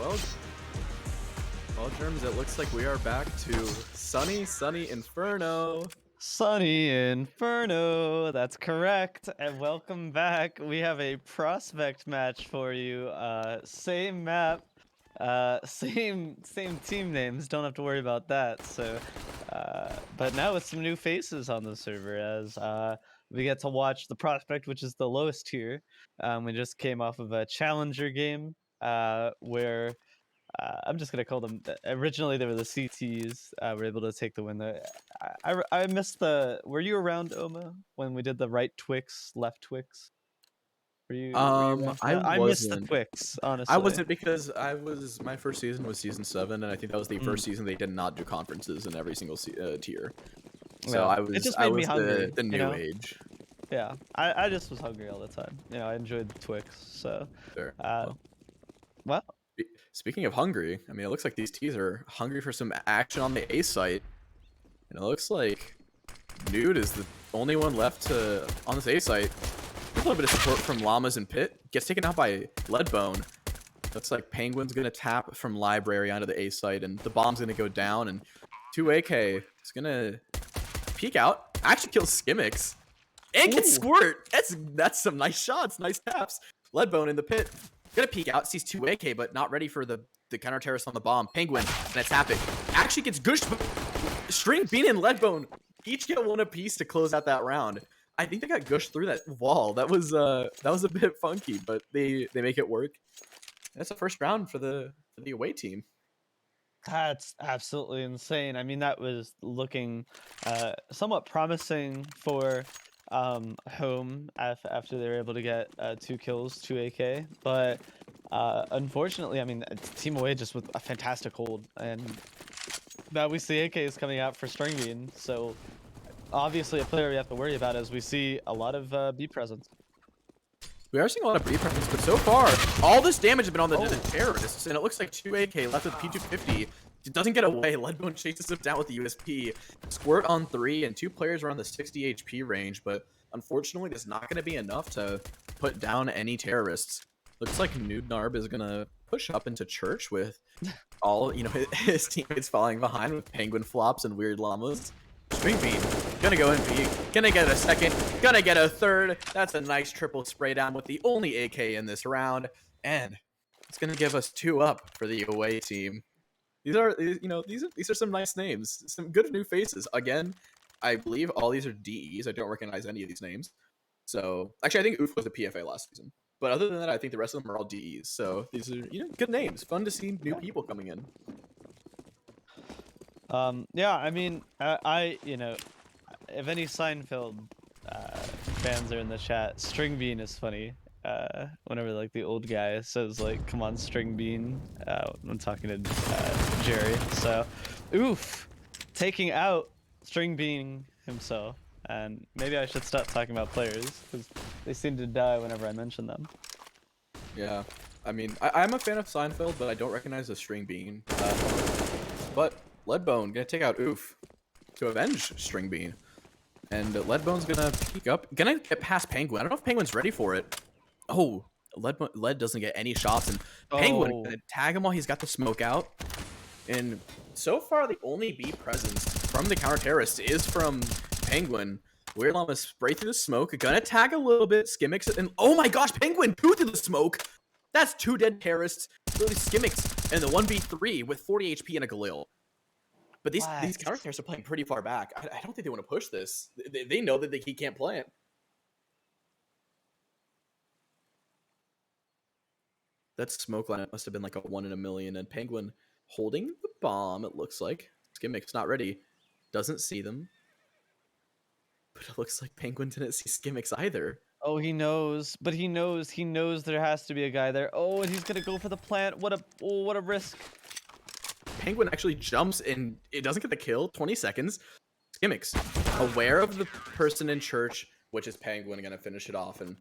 Well, Germs, it looks like we are back to sunny Inferno. Sunny Inferno, that's correct. And welcome back. We have a prospect match for you. Same map, same team names. Don't have to worry about that. So, but now with some new faces on the server, as we get to watch the prospect, which is the lowest tier. We just came off of a challenger game, where I'm just gonna call them. Originally, they were the CTs. Were able to take the win. I missed the. Were you around, Oma, when we did the right Twix, left Twix? Were you around for I that? I missed the wasn't. Twix, I honestly. wasn't because my first season was season 7, and I think that was the Mm, first season they did not do conferences in every single tier. So yeah, it just I made me was hungry. the new age. Yeah, I just was hungry all the time. I enjoyed the Twix. So, There. uh, Well, well, speaking of hungry, I mean, it looks like these T's are hungry for some action on the A site, and it looks like Nude is the only one left on this A site. A little bit of support from Llamas and Pit. Gets taken out by Leadbone. Looks like Penguin's going to tap from Library onto the A site, and the bomb's going to go down, and 2AK is going to peek out. Actually kills Skimmix. And gets ooh, Squirt. That's some nice shots, nice taps. Leadbone in the pit. Gonna peek out, sees 2AK, but not ready for the counter terrorist on the bomb. Penguin, gonna tap it. Actually gets gushed, but String Bean and Leadbone each get one apiece to close out that round. I think they got gushed through that wall. That was a bit funky, but they make it work. That's the first round for the away team. that's absolutely insane. I mean, that was looking somewhat promising for home after they were able to get 2 kills, 2 AK. But unfortunately, I mean, Team Away just with a fantastic hold. And now we see AKs coming out for String Bean. So obviously a player we have to worry about as we see a lot of B presence. We are seeing a lot of B presence, but so far, all this damage has been on the Oh. terrorists, and it looks like 2AK left with P250. It doesn't get away. Leadbone chases him down with the USP. Squirt on 3, and 2 players around the 60 HP range, but unfortunately, that's not going to be enough to put down any terrorists. Looks like Nude Narb is going to push up into church with all, his teammates falling behind with penguin flops and weird llamas. String Bean, gonna go in B, gonna get a second, gonna get a third. That's a nice triple spray down with the only AK in this round, and it's gonna give us 2 up for the away team. These are some nice names, some good new faces. Again, I believe all these are DEs. I don't recognize any of these names. So actually, I think Oof was a PFA last season. But other than that, I think the rest of them are all DEs. So these are good names. Fun to see new people coming in. Yeah, I mean, if any Seinfeld fans are in the chat, String Bean is funny. Whenever like the old guy says like, "Come on, String Bean," I'm talking to Jerry. So, oof, taking out String Bean himself. And maybe I should stop talking about players because they seem to die whenever I mention them. Yeah, I mean, I'm a fan of Seinfeld, but I don't recognize the String Bean. But Leadbone gonna take out Oof to avenge String Bean. And Leadbone's gonna peek up, gonna get past Penguin. I don't know if Penguin's ready for it. Oh, Lead doesn't get any shots, and Penguin gonna tag him while he's got the smoke out. And so far, the only B presence from the counter terrorist is from Penguin. Weird Llama spray through the smoke, gonna tag a little bit, Skimmix, and oh my gosh, Penguin 2 through the smoke. That's 2 dead terrorists. Really Skimmix and the 1v3 with 40 HP and a Galil. But these counter terrorists are playing pretty far back. I don't think they want to push this. They know that he can't play it. That smoke lineup must have been like a 1 in a million. And Penguin holding the bomb, it looks like. Skimmix not ready. Doesn't see them. But it looks like Penguin didn't see Skimmix either. Oh, he knows, but he knows there has to be a guy there. Oh, and he's gonna go for the plant. What a risk. Penguin actually jumps and it doesn't get the kill. 20 seconds. Skimmix, aware of the person in church, which is Penguin, gonna finish it off. And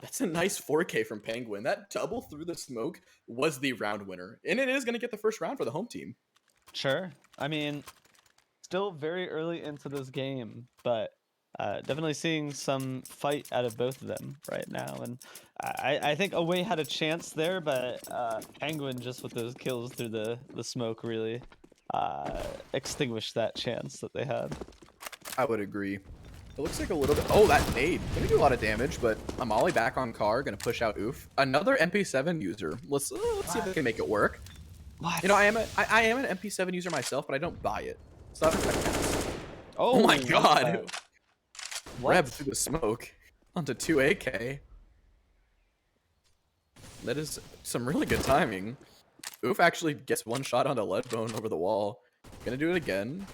that's a nice 4K from Penguin. That double through the smoke was the round winner. And it is gonna get the first round for the home team. Sure. I mean, still very early into this game, but Definitely seeing some fight out of both of them right now, and I think Away had a chance there, but Penguin just with those kills through the smoke really extinguished that chance that they had. I would agree. It looks like a little bit. Oh, that nade. Gonna do a lot of damage, but Amali back on car. Gonna push out Oof. Another MP7 user. Let's see if I can make it work. What? You know, I am an MP7 user myself, but I don't buy it. So I don't think that counts. Oh, Oh my what is god. that? Reb What? through the smoke onto 2 AK. That is some really good timing. Oof actually gets one shot onto Leadbone over the wall. Gonna do it again.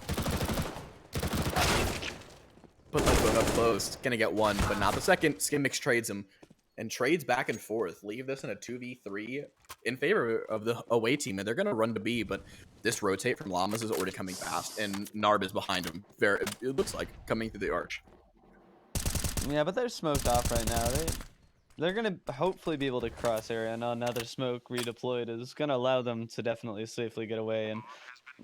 Put Leadbone up close. Gonna get one, but not the second. Skimmix trades him. And trades back and forth. Leave this in a 2v3 in favor of the away team. And they're gonna run to B, but this rotate from Llamas is already coming fast. And Narb is behind him. It looks like coming through the arch. Yeah, but they're smoked off right now. They're gonna hopefully be able to cross area, and another smoke redeployed is gonna allow them to definitely safely get away. And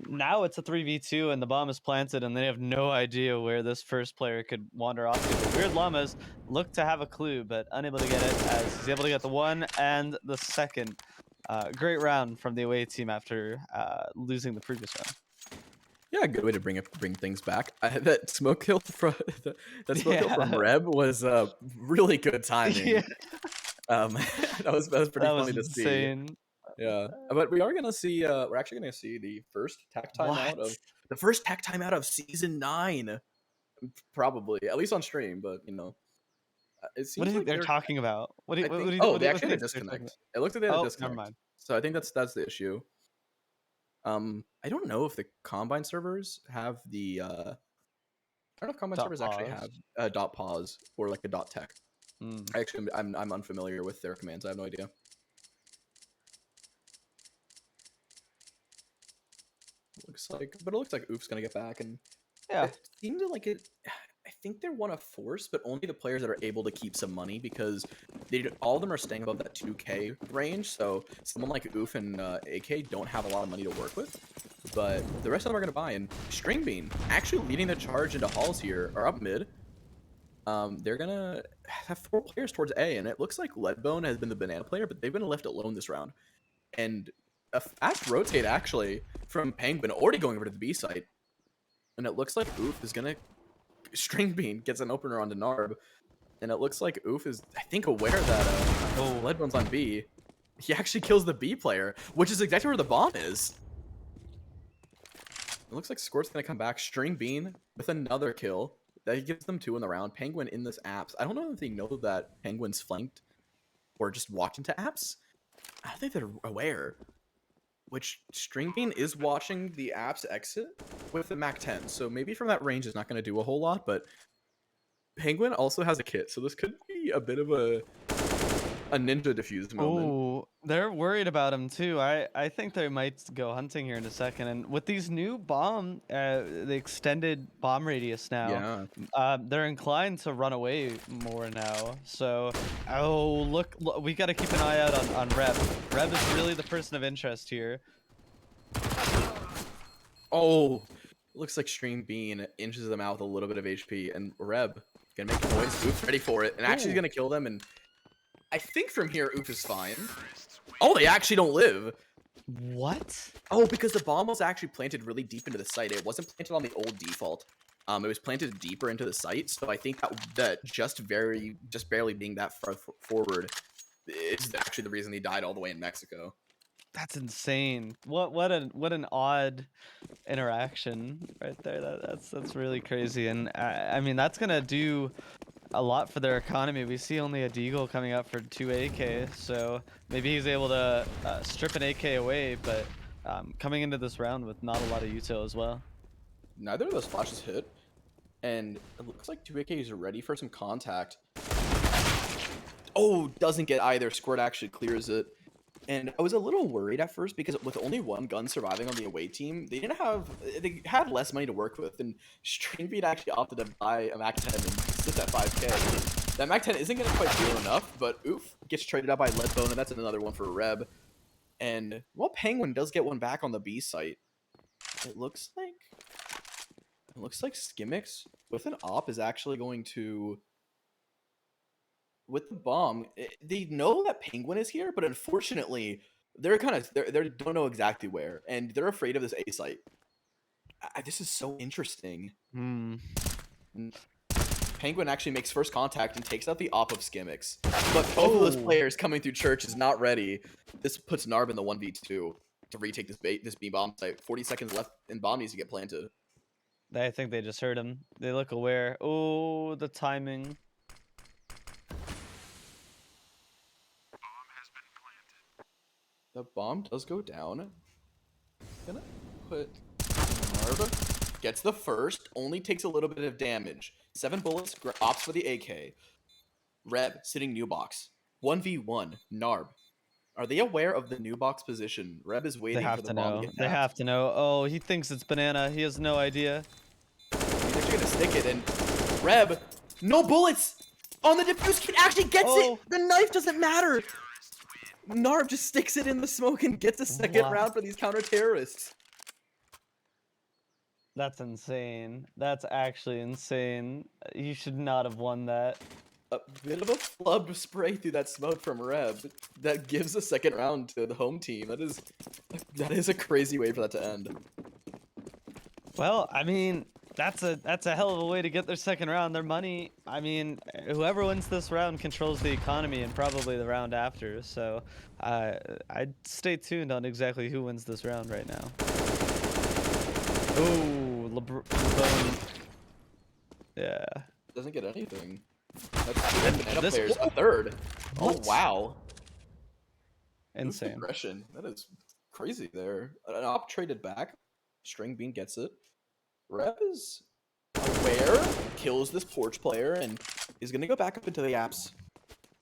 now it's a 3v2, and the bomb is planted, and they have no idea where this first player could wander off to. The Weird Llamas look to have a clue, but unable to get it, as he's able to get the one and the second. Great round from the away team after losing the previous round. Yeah, good way to bring things back. That smoke kill from kill from Yeah. Reb was really good timing. Yeah, that was pretty that was funny to see. insane. Yeah, but we are gonna see. We're actually gonna see the first tech timeout What? of season 9, probably at least on stream. But you know, it What do seems you think like they're talking about? What do you, I what think. do you, Oh, what do they you, what do actually you had a think they're talking about? disconnect. It looks like they had a Oh, never disconnect. mind. So I think that's the issue. I don't know if the Combine servers have the. I don't know if Combine Dot servers actually pause. have a dot pause or like a dot tech. Hmm. I'm unfamiliar with their commands. I have no idea. But it looks like Oof's gonna get back, and Yeah. it seems like it. I think they're one of force, but only the players that are able to keep some money because all of them are staying above that 2K range. So someone like Oof and AK don't have a lot of money to work with, but the rest of them are gonna buy. And String Bean actually leading the charge into halls here or up mid. They're gonna have 4 players towards A, and it looks like Leadbone has been the banana player, but they've been left alone this round. And a fast rotate actually from Penguin already going over to the B site, and it looks like Oof is gonna String Bean gets an opener onto Narb, and it looks like Oof is I think aware that Leadbone's on B. He actually kills the B player, which is exactly where the bomb is. It looks like Squirt's gonna come back. String Bean with another kill. That gives them 2 in the round. Penguin in this apps. I don't know if they know that Penguin's flanked or just walked into apps. I don't think they're aware. Which String Bean is watching the apps exit with the Mac 10. So maybe from that range is not going to do a whole lot, but Penguin also has a kit. So this could be a bit of a ninja defuse moment. Oh, they're worried about him too. I think they might go hunting here in a second. And with these new the extended bomb radius now, Yeah. they're inclined to run away more now. So, oh look, we got to keep an eye out on Reb. Reb is really the person of interest here. Oh, looks like String Bean inches them out with a little bit of HP, and Reb gonna make noise. Oof's ready for it, and actually gonna kill them. And I think from here, Oof is fine. Oh, they actually don't live. What? Oh, because the bomb was actually planted really deep into the site. It wasn't planted on the old default. It was planted deeper into the site. So I think that just barely being that far forward is actually the reason he died all the way in Mexico. That's insane. What an odd interaction right there. That's really crazy. And I mean that's gonna do a lot for their economy. We see only a Deagle coming up for 2 AK, so maybe he's able to strip an AK away, but coming into this round with not a lot of util as well. Neither of those flashes hit, and it looks like 2AKs are ready for some contact. Oh, doesn't get either. Squirt actually clears it. And I was a little worried at first because with only one gun surviving on the away team, they had less money to work with, and Stringbeat actually opted to buy a Mac 10 and sit at 5K. That Mac 10 isn't going to quite feel enough, but Oof gets traded out by Leadbone, and that's another one for Reb. And well, Penguin does get one back on the B site. It looks like It looks like Skimmix with an op is actually going to with the bomb. They know that Penguin is here, but unfortunately, they're kind of they don't know exactly where, and they're afraid of this A site. This is so interesting. Hmm. Penguin actually makes first contact and takes out the op of Skimmix, but both of those players coming through Church is not ready. This puts Narb in the 1v2 to retake this B bomb site. 40 seconds left, and bomb needs to get planted. I think they just heard him. They look aware. Oh, the timing. The bomb does go down. Gonna put Narb. Gets the first. Only takes a little bit of damage. 7 bullets. Opts for the AK. Reb sitting new box. 1v1. Narb. Are they aware of the new box position? Reb is They waiting have for the to bomb to know. get They tapped. have to know. Oh, he thinks it's banana. He has no idea. He's actually gonna stick it, and Reb, no bullets on the defuse kit. Actually gets it. The knife doesn't matter. Narb just sticks it in the smoke and gets a second What? round for these counter terrorists. That's insane. That's actually insane. You should not have won that. A bit of a flub spray through that smoke from Reb that gives a second round to the home team. That is a crazy way for that to end. Well, I mean, that's a hell of a way to get their second round. Their money. I mean, whoever wins this round controls the economy and probably the round after. So, I'd stay tuned on exactly who wins this round right now. Oh, LeBron. Yeah. Doesn't get anything. That's two banana This- players. A third. What? Oh wow. Insane. Aggression. That is crazy there. An op traded back. String Bean gets it. Reb is aware, kills this porch player, and is going to go back up into the apps.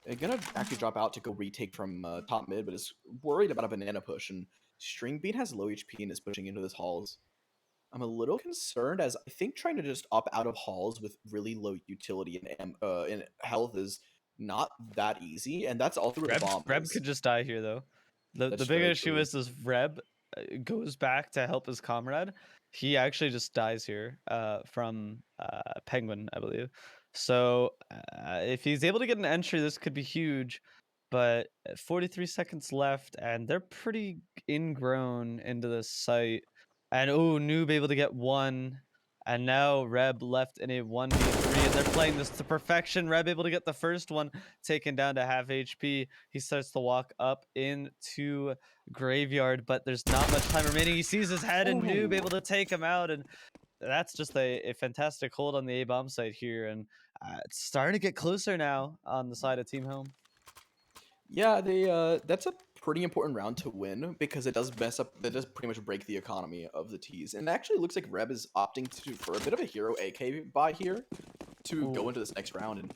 They're going to actually drop out to go retake from top mid, but is worried about a banana push. And String Bean has low HP and is pushing into this halls. I'm a little concerned as I think trying to just op out of halls with really low utility and health is not that easy, and that's all through the bomb. Reb could just die here though. The That's big very issue true. is this Reb goes back to help his comrade. He actually just dies here from Penguin, I believe. So if he's able to get an entry, this could be huge. But 43 seconds left, and they're pretty ingrown into this site. And oh, Noob able to get one. And now Reb left in a 1v3, and they're playing this to perfection. Reb able to get the first one, taken down to half HP. He starts to walk up into Graveyard, but there's not much time remaining. He sees his head, and Noob able to take him out, and that's just a fantastic hold on the A-bomb site here, and it's starting to get closer now on the side of Team Home. Yeah, that's a pretty important round to win because it does pretty much break the economy of the T's. And it actually looks like Reb is opting for a bit of a hero AK buy here to go into this next round. And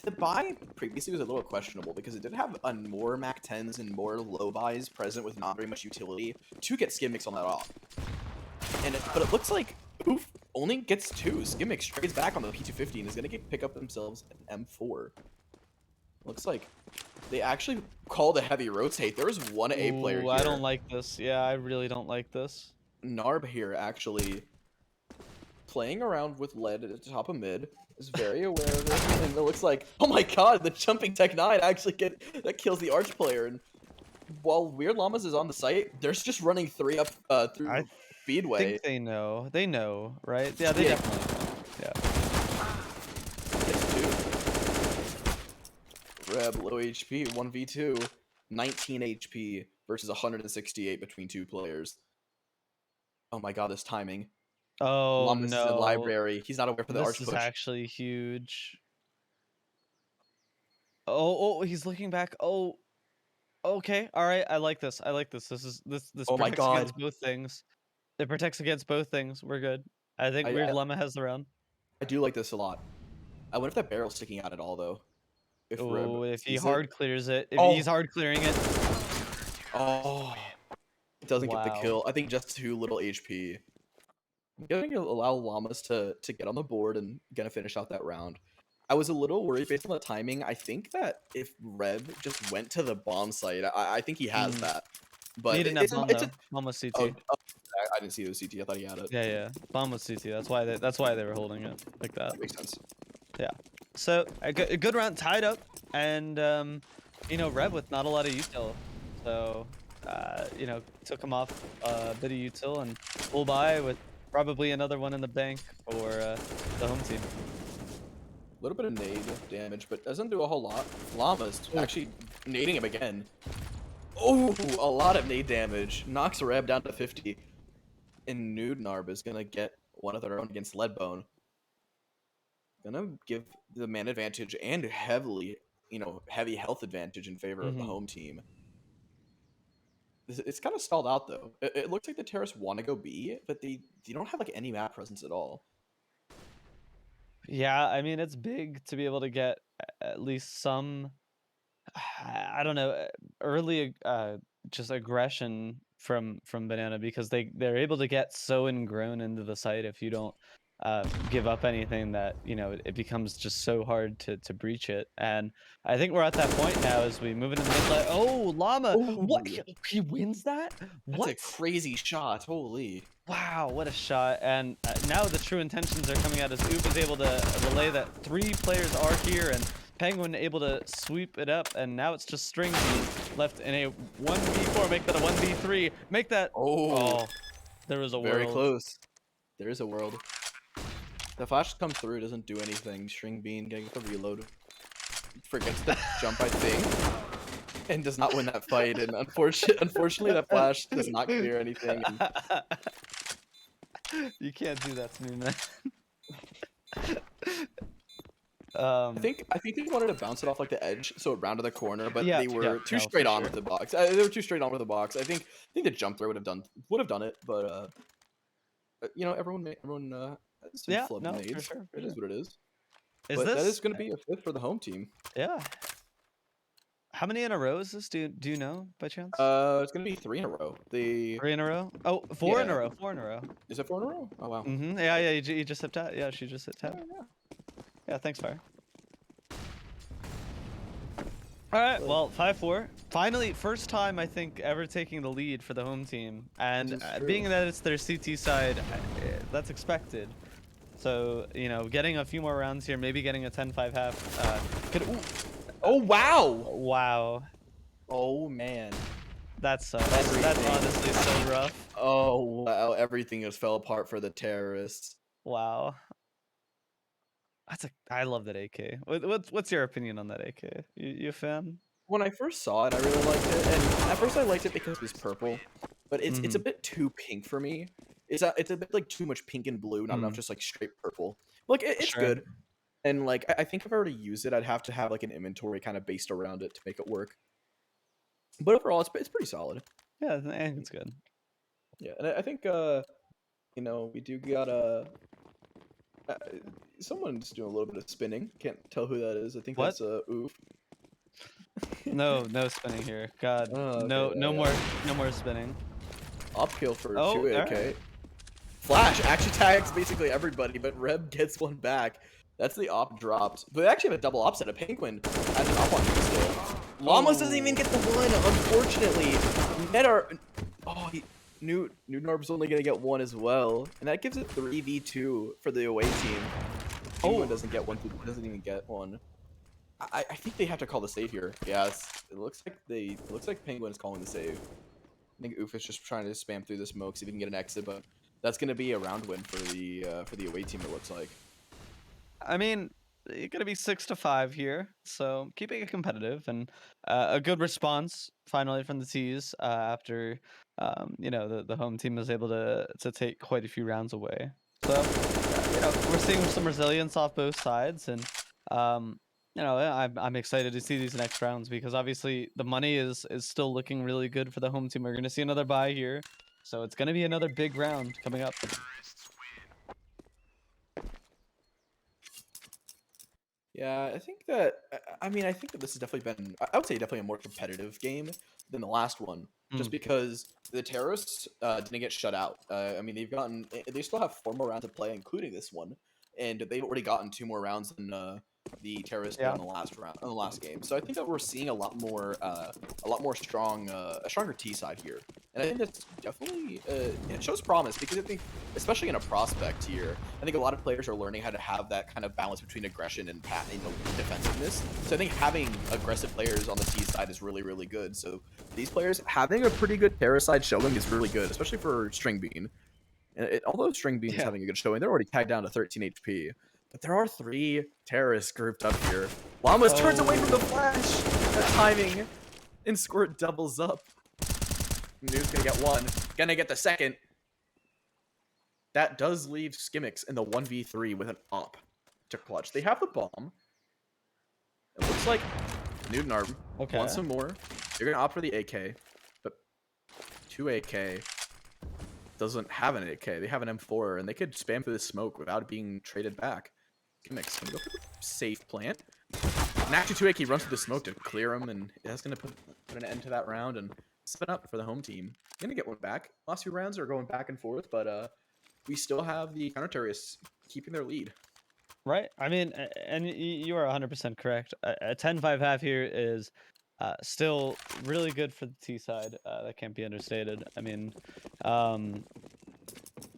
the buy previously was a little questionable because it did have more Mac 10s and more low buys present with not very much utility to get Skimmix on that off. But it looks like Oof only gets 2. Skimmix trades back on the P250 and is going to pick up themselves an M4. Looks like they actually called a heavy rotate. There was one A player here. I don't like this. Yeah, I really don't like this. Narb here actually playing around with lead at the top of mid. Is very aware of it. And it looks like, oh my god, the jumping Tech 9 actually that kills the Arch player. And while Weird Llamas is on the site, there's just running 3 up through Speedway. I think they know. They know, right? Yeah, they definitely know. Yeah. Reb, low HP, 1v2, 19 HP versus 168 between 2 players. Oh my god, this timing. Oh Llamas no. is in library. He's not aware for the arch push. This is actually huge. Oh, he's looking back. Oh, okay. All right. I like this. I like this. This Oh my protects god. against both things. It protects against both things. We're good. I think Weird Llama has the round. I do like this a lot. I wonder if that barrel's sticking out at all though. If he hard clears it. If he's hard clearing it. Oh. It doesn't get the kill. I think just too little HP. I'm going to allow Llamas to get on the board and gonna finish out that round. I was a little worried based on the timing. I think that if Reb just went to the bomb site, I think he has that. But Needing that bomb it's though. a Bomb was oh, CT. I didn't see it was CT. I thought he had it. Yeah, yeah. Bomb was CT. That's why they were holding it like that. That makes sense. Yeah. So a good round tied up, and Rev with not a lot of util. So took him off a bit of util and pull by with probably another one in the bank for the home team. A little bit of nade damage, but doesn't do a whole lot. Llama's Ooh. actually nading him again. Oh, a lot of nade damage. Knocks Reb down to 50. And Nudnarb is gonna get one of their own against Leadbone. Gonna give the man advantage and heavy health advantage in favor of the Hmm. home team. It's kind of stalled out though. It looks like the Terrorists want to go B, but they don't have like any map presence at all. Yeah, I mean it's big to be able to get at least some I don't know, early just aggression from Banana because they're able to get so ingrown into the site if you don't give up anything that it becomes just so hard to breach it. And I think we're at that point now as we move into the mid lane. Oh, Llama! What? Oh, He wins that? that's a What? crazy shot. Holy. Wow, what a shot. And now the true intentions are coming out as Oop is able to relay that 3 players are here and Penguin able to sweep it up. And now it's just String Bean left in a 1v4. Make that a 1v3. Make that. Oh, Oh, there was a very world. close. There is a world. The flash comes through, doesn't do anything. String Bean getting the reload. Forgets to jump, I think, and does not win that fight. And unfortunately, that flash does not clear anything. And You can't do that to me, man. I think they wanted to bounce it off like the edge, so it rounded the corner, but Yeah, they yeah, were too no, straight for on sure. with the box. They were too straight on with the box. I think the jump throw would have done it, but everyone has some Yeah, flub no, for nades. sure, for It is sure. what it is. Is But that this? is going to be a fifth for the home team. Yeah. How many in a row is this? Do you know by chance? It's going to be 3 in a row. The 3 in a row? Oh, 4 in a Yeah, row. 4 in a row. is it 4 in a row? Oh wow. Yeah, yeah. You just hit tab. Yeah, she just hit tab. Yeah, yeah. Yeah, thanks, Fire. All right, well, 5-4. Finally, first time I think ever taking the lead for the home team, and This is being true. that it's their CT side, that's expected. So getting a few more rounds here, maybe getting a 10-5 half. Could. Ooh, Oh wow. wow, Oh man. that sucks. That's Everything. honestly so rough. Oh wow. Everything just fell apart for the terrorists. Wow. I love that AK. What's your opinion on that AK? You a fan? When I first saw it, I really liked it, and at first I liked it because it was purple, but it's a Mm-hmm. bit too pink for me. It's a bit like too much pink and blue, not enough Mm, just like straight purple. Like it's sure. good, and like I think if I were to use it, I'd have to have like an inventory kind of based around it to make it work. But overall, it's pretty solid. Yeah, I think it's good. Yeah, and I think we do got uh, someone's doing a little bit of spinning. Can't tell who that is. I think What? that's oof. No spinning here. God, Oh, okay, no, no more spinning. upkill for Oh, 2 all AK. right. Flash actually tags basically everybody, but Reb gets one back. That's the op dropped. But they actually have a double op set. A Penguin has an op on him still. Llamas doesn't even get the one, unfortunately. Nedar. Oh, Nudnarb's only going to get one as well. And that gives it 3v2 for the away team. Penguin doesn't get one. Doesn't even get one. I think they have to call the save here. Yes, it looks like Penguin is calling the save. I think Oof is just trying to spam through the smoke, see if he can get an exit, but that's going to be a round win for the away team. It looks like. I mean, you're gonna be 6-5 here, so keeping it competitive and a good response finally from the T's after the home team was able to take quite a few rounds away. So we're seeing some resilience off both sides, and I'm excited to see these next rounds because obviously the money is still looking really good for the home team. We're gonna see another buy here, so it's gonna be another big round coming up. Yeah, I think that. I think that this has definitely been. I would say definitely a more competitive game than the last one, just Mm, because the terrorists didn't get shut out. They still have 4 more rounds to play, including this one, and they've already gotten 2 more rounds than the terrorists did Yeah. on the last round, on the last game. So I think that we're seeing a lot more strong, a stronger T side here, and I think that's definitely it shows promise because I think, especially in a prospect tier, I think a lot of players are learning how to have that kind of balance between aggression and defensiveness. So I think having aggressive players on the T side is really really good. So these players having a pretty good terror side showing is really good, especially for String Bean. And although String Bean is Yeah. having a good showing, they're already tagged down to 13 HP. But there are 3 terrorists grouped up here. Llamas turns away from the flash. That timing. And Squirt doubles up. Nude's gonna get 1. Gonna get the 2nd. That does leave Skimmix in the 1v3 with an op to clutch. They have the bomb. It looks like Nudenarb wants some more. They're gonna opt for the AK. But 2 AK doesn't have an AK. They have an M4, and they could spam through the smoke without it being traded back. Gimmicks gonna go for the safe plant. And actually, 2 AK runs through the smoke to clear him, and that's gonna put an end to that round and spin up for the home team. Gonna get one back. Last 2 rounds are going back and forth, but we still have the counter terrorists keeping their lead. Right. I mean, and you are 100% correct. A 10-5 half here is still really good for the T side. That can't be understated. I mean, um,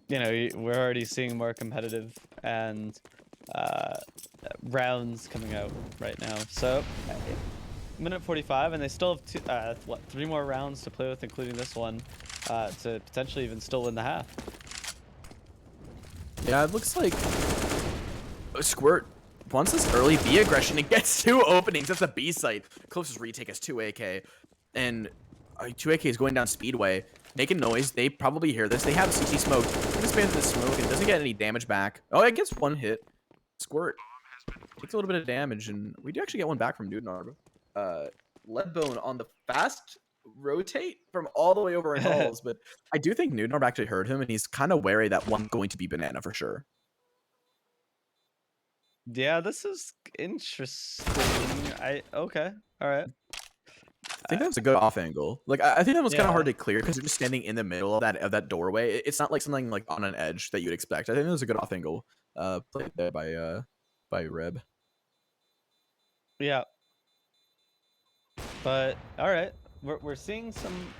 we're already seeing more competitive and rounds coming out right now. So, minute 45, and they still have 3 more rounds to play with, including this one, to potentially even still win the half. Yeah, it looks like Squirt wants this early B aggression and gets 2 openings. That's a B site. Closest retake is 2 AK. And 2 AK is going down Speedway, making noise. They probably hear this. They have CT smoke. He just spans the smoke and doesn't get any damage back. Oh, it gets 1 hit. Squirt takes a little bit of damage, and we do actually get 1 back from Dudenarb. Leadbone on the fast rotate from all the way over in halls, but I do think Nudenarb actually heard him, and he's kind of wary that one's going to be banana for sure. Yeah, this is interesting. Okay, all right. I think that was a good off angle. Like I think that was kind of hard Yeah. to clear because you're just standing in the middle of that doorway. It's not like something like on an edge that you'd expect. I think that was a good off angle played there by Reb. Yeah. But all right, we're seeing some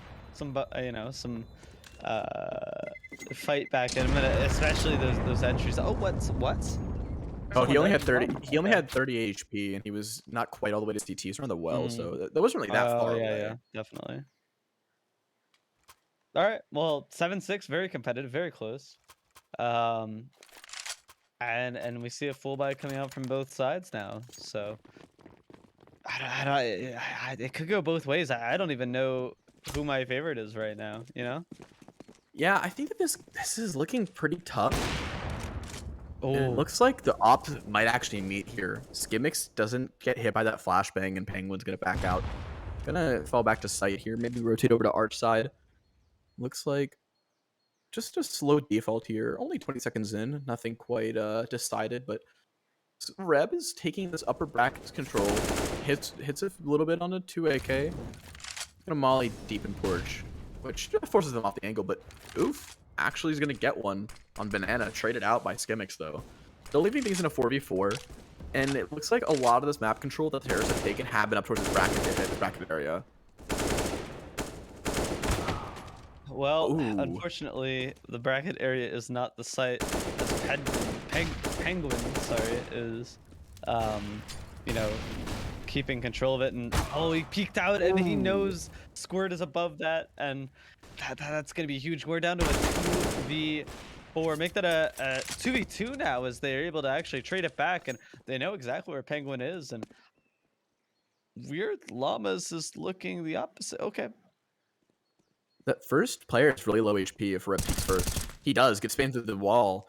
fight back in a minute, especially those entries. Oh, what? Oh, he Someone only died? had 30. He only Okay. had 30 HP, and he was not quite all the way to CT. So on the well, Mm. so that wasn't really that Oh far yeah, away. yeah, definitely. All right, well, 7-6, very competitive, very close. And we see a full buy coming out from both sides now. So it could go both ways. I don't even know who my favorite is right now. Yeah, I think that this is looking pretty tough. And it Oh. looks like the ops might actually meet here. Skimmix doesn't get hit by that flashbang, and Penguin's gonna back out. Gonna fall back to site here. Maybe rotate over to arch side. Looks like just a slow default here. Only 20 seconds in. Nothing quite decided, but Reb is taking this upper bracket control. Hits a little bit on a 2 AK. Gonna molly deep in porch, which forces them off the angle, but oof. Actually is gonna get one on banana. Traded out by Skimmix though. Still leaving things in a 4v4. And it looks like a lot of this map control that the terrorists have taken have been up towards this bracket area. Well, Ooh. unfortunately, the bracket area is not the site as Penguin, sorry, is, you know, keeping control of it. And oh, he peeked out, and he knows Squirt is above that, and that's gonna be huge. We're down to a 2v4. Make that a 2v2 now, as they're able to actually trade it back, and they know exactly where Penguin is. And Weird Llamas is looking the opposite. Okay. That first player is really low HP if Reb peeks first. He does, gets spammed through the wall,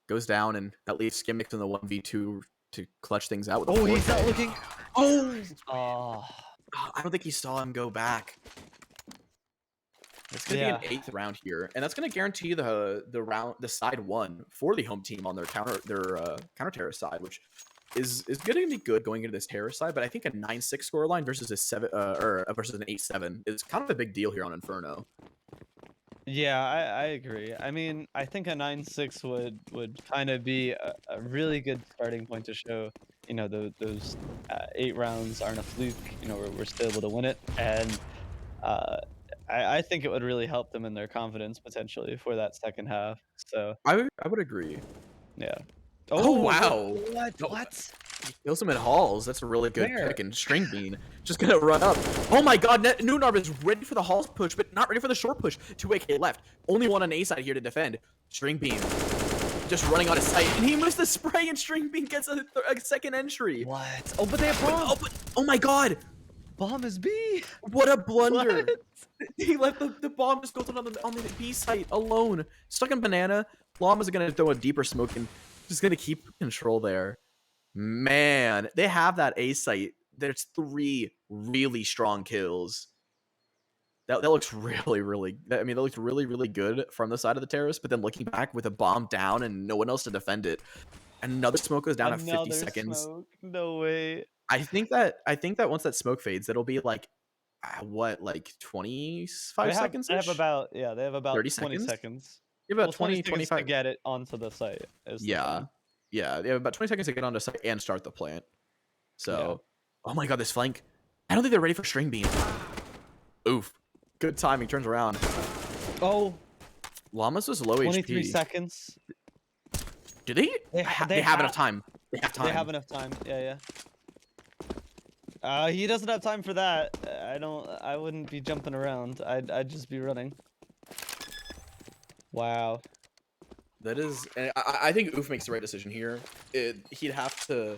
goes down, and that leaves Skimmix in the 1v2 to clutch things out with a 4K. He's not looking. Oh. I don't think he saw him go back. It's gonna be an 8th round here, and that's gonna guarantee the side 1 for the home team on their counter terrorist side, which is gonna be good going into this terrorist side. But I think a 9-6 scoreline versus versus an 8-7 is kind of a big deal here on Inferno. Yeah, I agree. I mean, I think a 9-6 would kind of be a really good starting point to show you know, those 8 rounds aren't a fluke. You know, we're still able to win it, and uh, I think it would really help them in their confidence potentially for that second half. So I would agree. yeah. Oh Oh, wow! what? No, What? kills him in halls. That's a really good Where? pick. And String Bean just gonna run up. Oh my God! Noonarb is ready for the halls push, but not ready for the short push. 2AK left. Only one on A side here to defend. String Bean just running out of sight, and he missed the spray, and String Bean gets a second entry. What? Oh, but they have bomb. Oh my God! Bomb is B. What a What? blunder! He let the bomb just go on the B site alone. Stuck in banana. Llama's gonna throw a deeper smoke and just gonna keep control there. Man, they have that A site. There's 3 really strong kills. That looks really. I mean, that looks really good from the side of the terrace. But then looking back with a bomb down and no one else to defend it, another smoke goes down at 50 Another seconds. smoke. No way. I think that once that smoke fades, it'll be like what, like 25 seconds They have ish, about yeah, they have about 30 20 seconds. seconds. You have Well, about 20 20, seconds to 25. get it onto the site is the Yeah, thing. yeah. They have about 20 seconds to get onto site and start the plant. Yeah. So, oh my God, this flank. I don't think they're ready for String Beam. Oof. Good timing. Turns around. Oh, Llamas was low 23 HP. seconds. Do they? They have enough time. They have They time. have enough time. Yeah. He doesn't have time for that. I wouldn't be jumping around. I'd just be running. Wow. That is, and I think Oof makes the right decision here. He'd have to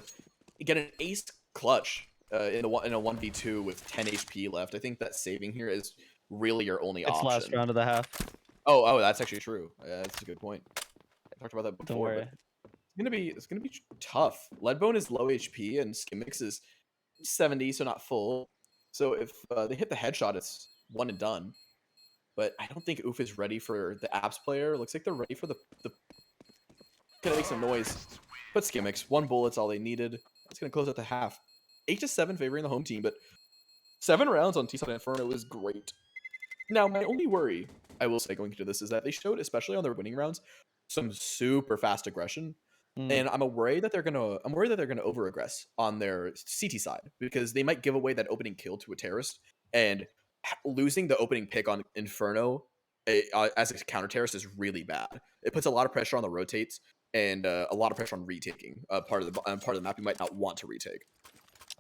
get an ace clutch in a 1v2 with 10 HP left. I think that saving here is really your only It's last option. round of the half. Oh, that's actually true. That's a good point. I talked about that Don't before, worry. but it's gonna be tough. Leadbone is low HP and Skimmix is 70, so not full. So if they hit the headshot, it's one and done. But I don't think Oof is ready for the apps player. Looks like they're ready for the gonna make some noise. But Skimmix, 1 bullet's all they needed. It's gonna close out the half. 8-7 favoring the home team, but 7 rounds on T-Side Inferno is great. Now, my only worry, I will say going into this, is that they showed, especially on their winning rounds, some super fast aggression. And I'm worried that they're gonna over aggress on their CT side because they might give away that opening kill to a terrorist, and losing the opening pick on Inferno as a counter terrorist is really bad. It puts a lot of pressure on the rotates and a lot of pressure on retaking part of the map you might not want to retake.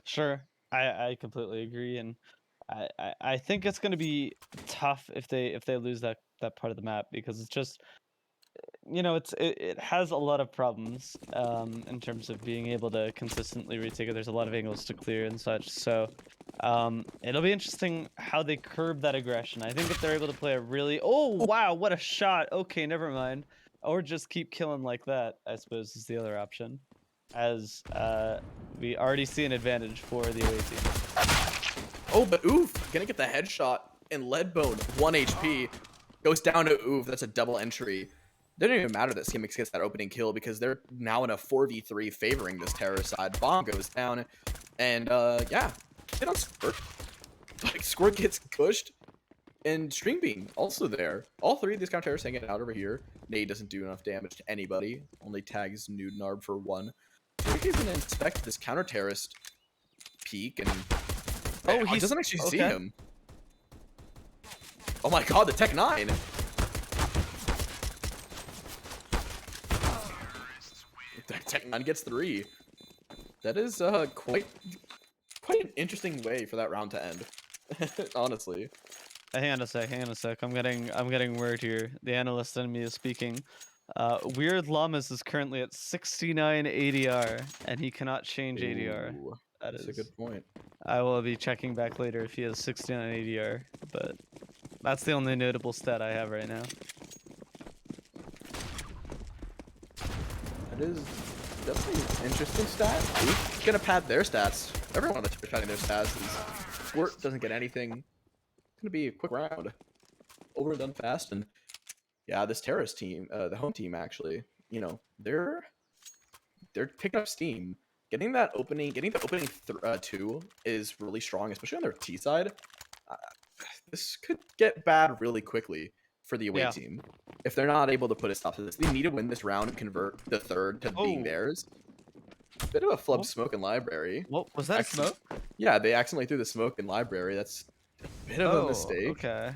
Sure. I completely agree, and I think it's gonna be tough if they lose that part of the map because it's just you know it has a lot of problems in terms of being able to consistently retake it. There's a lot of angles to clear and such. So it'll be interesting how they curb that aggression. I think if they're able to play a really wow, what a shot. Okay, never mind. Or just keep killing like that, I suppose, is the other option. As we already see an advantage for the away team. Oh, but Oof gonna get the headshot, and Leadbone 1 HP goes down to Oof. That's a double entry. It doesn't even matter that Skimmix gets that opening kill because they're now in a 4v3 favoring this terror side. Bomb goes down, and yeah, they don't Squirt. Like Squirt gets pushed, and String Bean also there. All 3 of these counter terrorists hanging out over here. Nade doesn't do enough damage to anybody. Only tags Nudenarb for 1. So he's gonna inspect this counter terrorist peek, and he doesn't actually see him. Oh my God, the Tech 9. Tech 9 gets 3. That is quite an interesting way for that round to end. Honestly. Hang on a sec. I'm getting word here. The analyst in me is speaking. Weird Llamas is currently at 69 ADR, and he cannot change ADR. Ooh, that's a Is. good point. I will be checking back later if he has 69 ADR, but that's the only notable stat I have right now. That is definitely an interesting stat. Who's gonna pad their stats? Everyone on the Twitch padding their stats. Squirt doesn't get anything. It's gonna be a quick round. Over and done fast, and yeah, this terrorist team, the home team actually, you know, they're picking up steam. Getting the opening 2 is really strong, especially on their T side. This could get bad really quickly for the away team if they're not able to put a stop to this. They need to win this round and convert the 3rd to being theirs. Bit of a flub What, smoke in library. what was that? A Accident- smoke? yeah, they accidentally threw the smoke in library. That's a bit of a Oh, mistake. okay.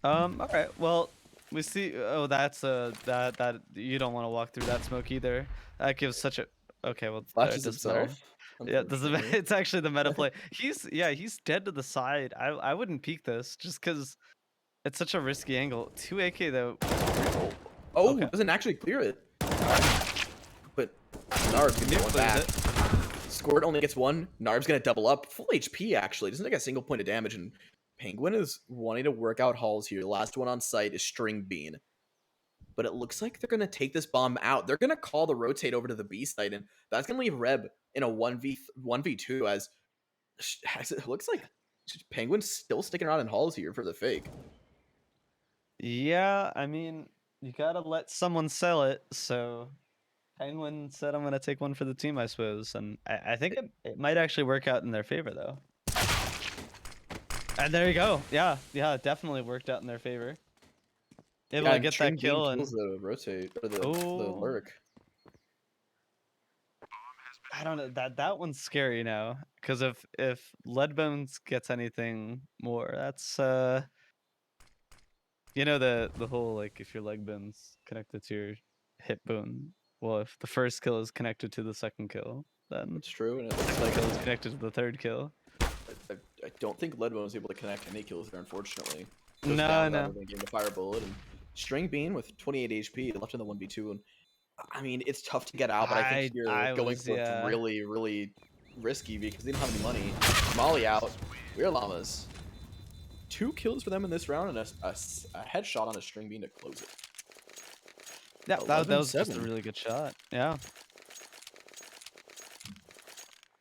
All right. Well, we see. Oh, that's that you don't want to walk through that smoke either. That gives such a. Okay, well, it Flashes doesn't matter. himself, Yeah, does it, unfortunately. it's actually the meta play. He's dead to the side. I wouldn't peek this just because it's such a risky angle. 2 AK though. Oh, oh, Okay. doesn't actually clear it. All right. But Narb's gonna get one Clears back. it. Squirt only gets one. Narb's gonna double up. Full HP actually. Doesn't take a single point of damage. And Penguin is wanting to work out hauls here. The last one on site is String Bean. But it looks like they're gonna take this bomb out. They're gonna call the rotate over to the B site, and that's gonna leave Reb in a 1v2 as it looks like Penguin's still sticking around in halls here for the fake. Yeah, I mean, you gotta let someone sell it. So Penguin said, "I'm gonna take one for the team," I suppose, and I think it might actually work out in their favor though. And there you go. Yeah, yeah, it definitely worked out in their favor. Able Yeah, to and get String that Bean kill kills and the rotate or the oh, lurk. I don't know, that one's scary now because if Leadbones gets anything more, that's you know the whole like if your leg bone's connected to your hip bone, well if the first kill is connected to the second kill, then It's true, and it the looks second like kill is connected to the third kill. I don't think Leadbone was able to connect any kills there, unfortunately. Goes No, down no. rather than getting the fire bullet. And String Bean with 28 HP left in the 1v2. And I mean, it's tough to get out, but I think you're I going was for it's yeah. really, really risky because they don't have any money. Molly out. Weird Llamas. 2 kills for them in this round and a headshot on a String Bean to close it. Yeah, that was just a 11-7. really good shot. Yeah.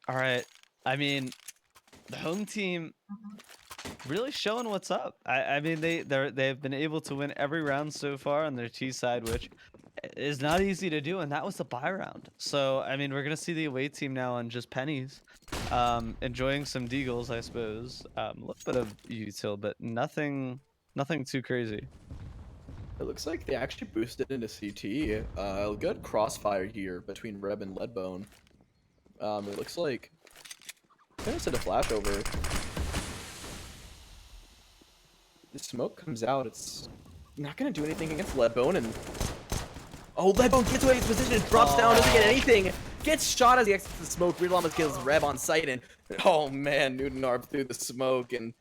All right. I mean, the home team really showing what's up. I mean they've been able to win every round so far on their T side, which is not easy to do, and that was the bye round. So I mean we're gonna see the away team now on just pennies. Enjoying some deagles, I suppose. A little bit of util, but nothing too crazy. It looks like they actually boosted into CT. A good crossfire here between Reb and Leadbone. It looks like gonna send a flash over. The smoke comes out. It's not gonna do anything against Leadbone, and oh, Leadbone gets away his position, drops down, doesn't get anything, gets shot as he exits the smoke. Weird Llama kills Reb on sight, and oh man, Newton Arb through the smoke, and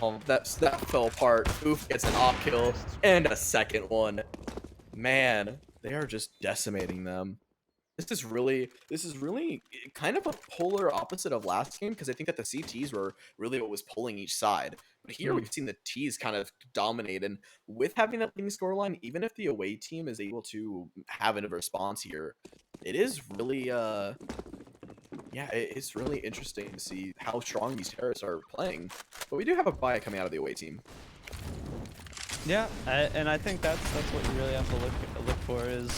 oh, that fell apart. Oof gets an off kill and a second one. Man, they are just decimating them. This is really kind of a polar opposite of last game because I think that the CTs were really what was pulling each side. But here Hmm. we've seen the Ts kind of dominate, and with having that leading scoreline, even if the away team is able to have a response here, it is really yeah, it's really interesting to see how strong these terrorists are playing. But we do have a bye coming out of the away team. Yeah, and I think that's what you really have to look for is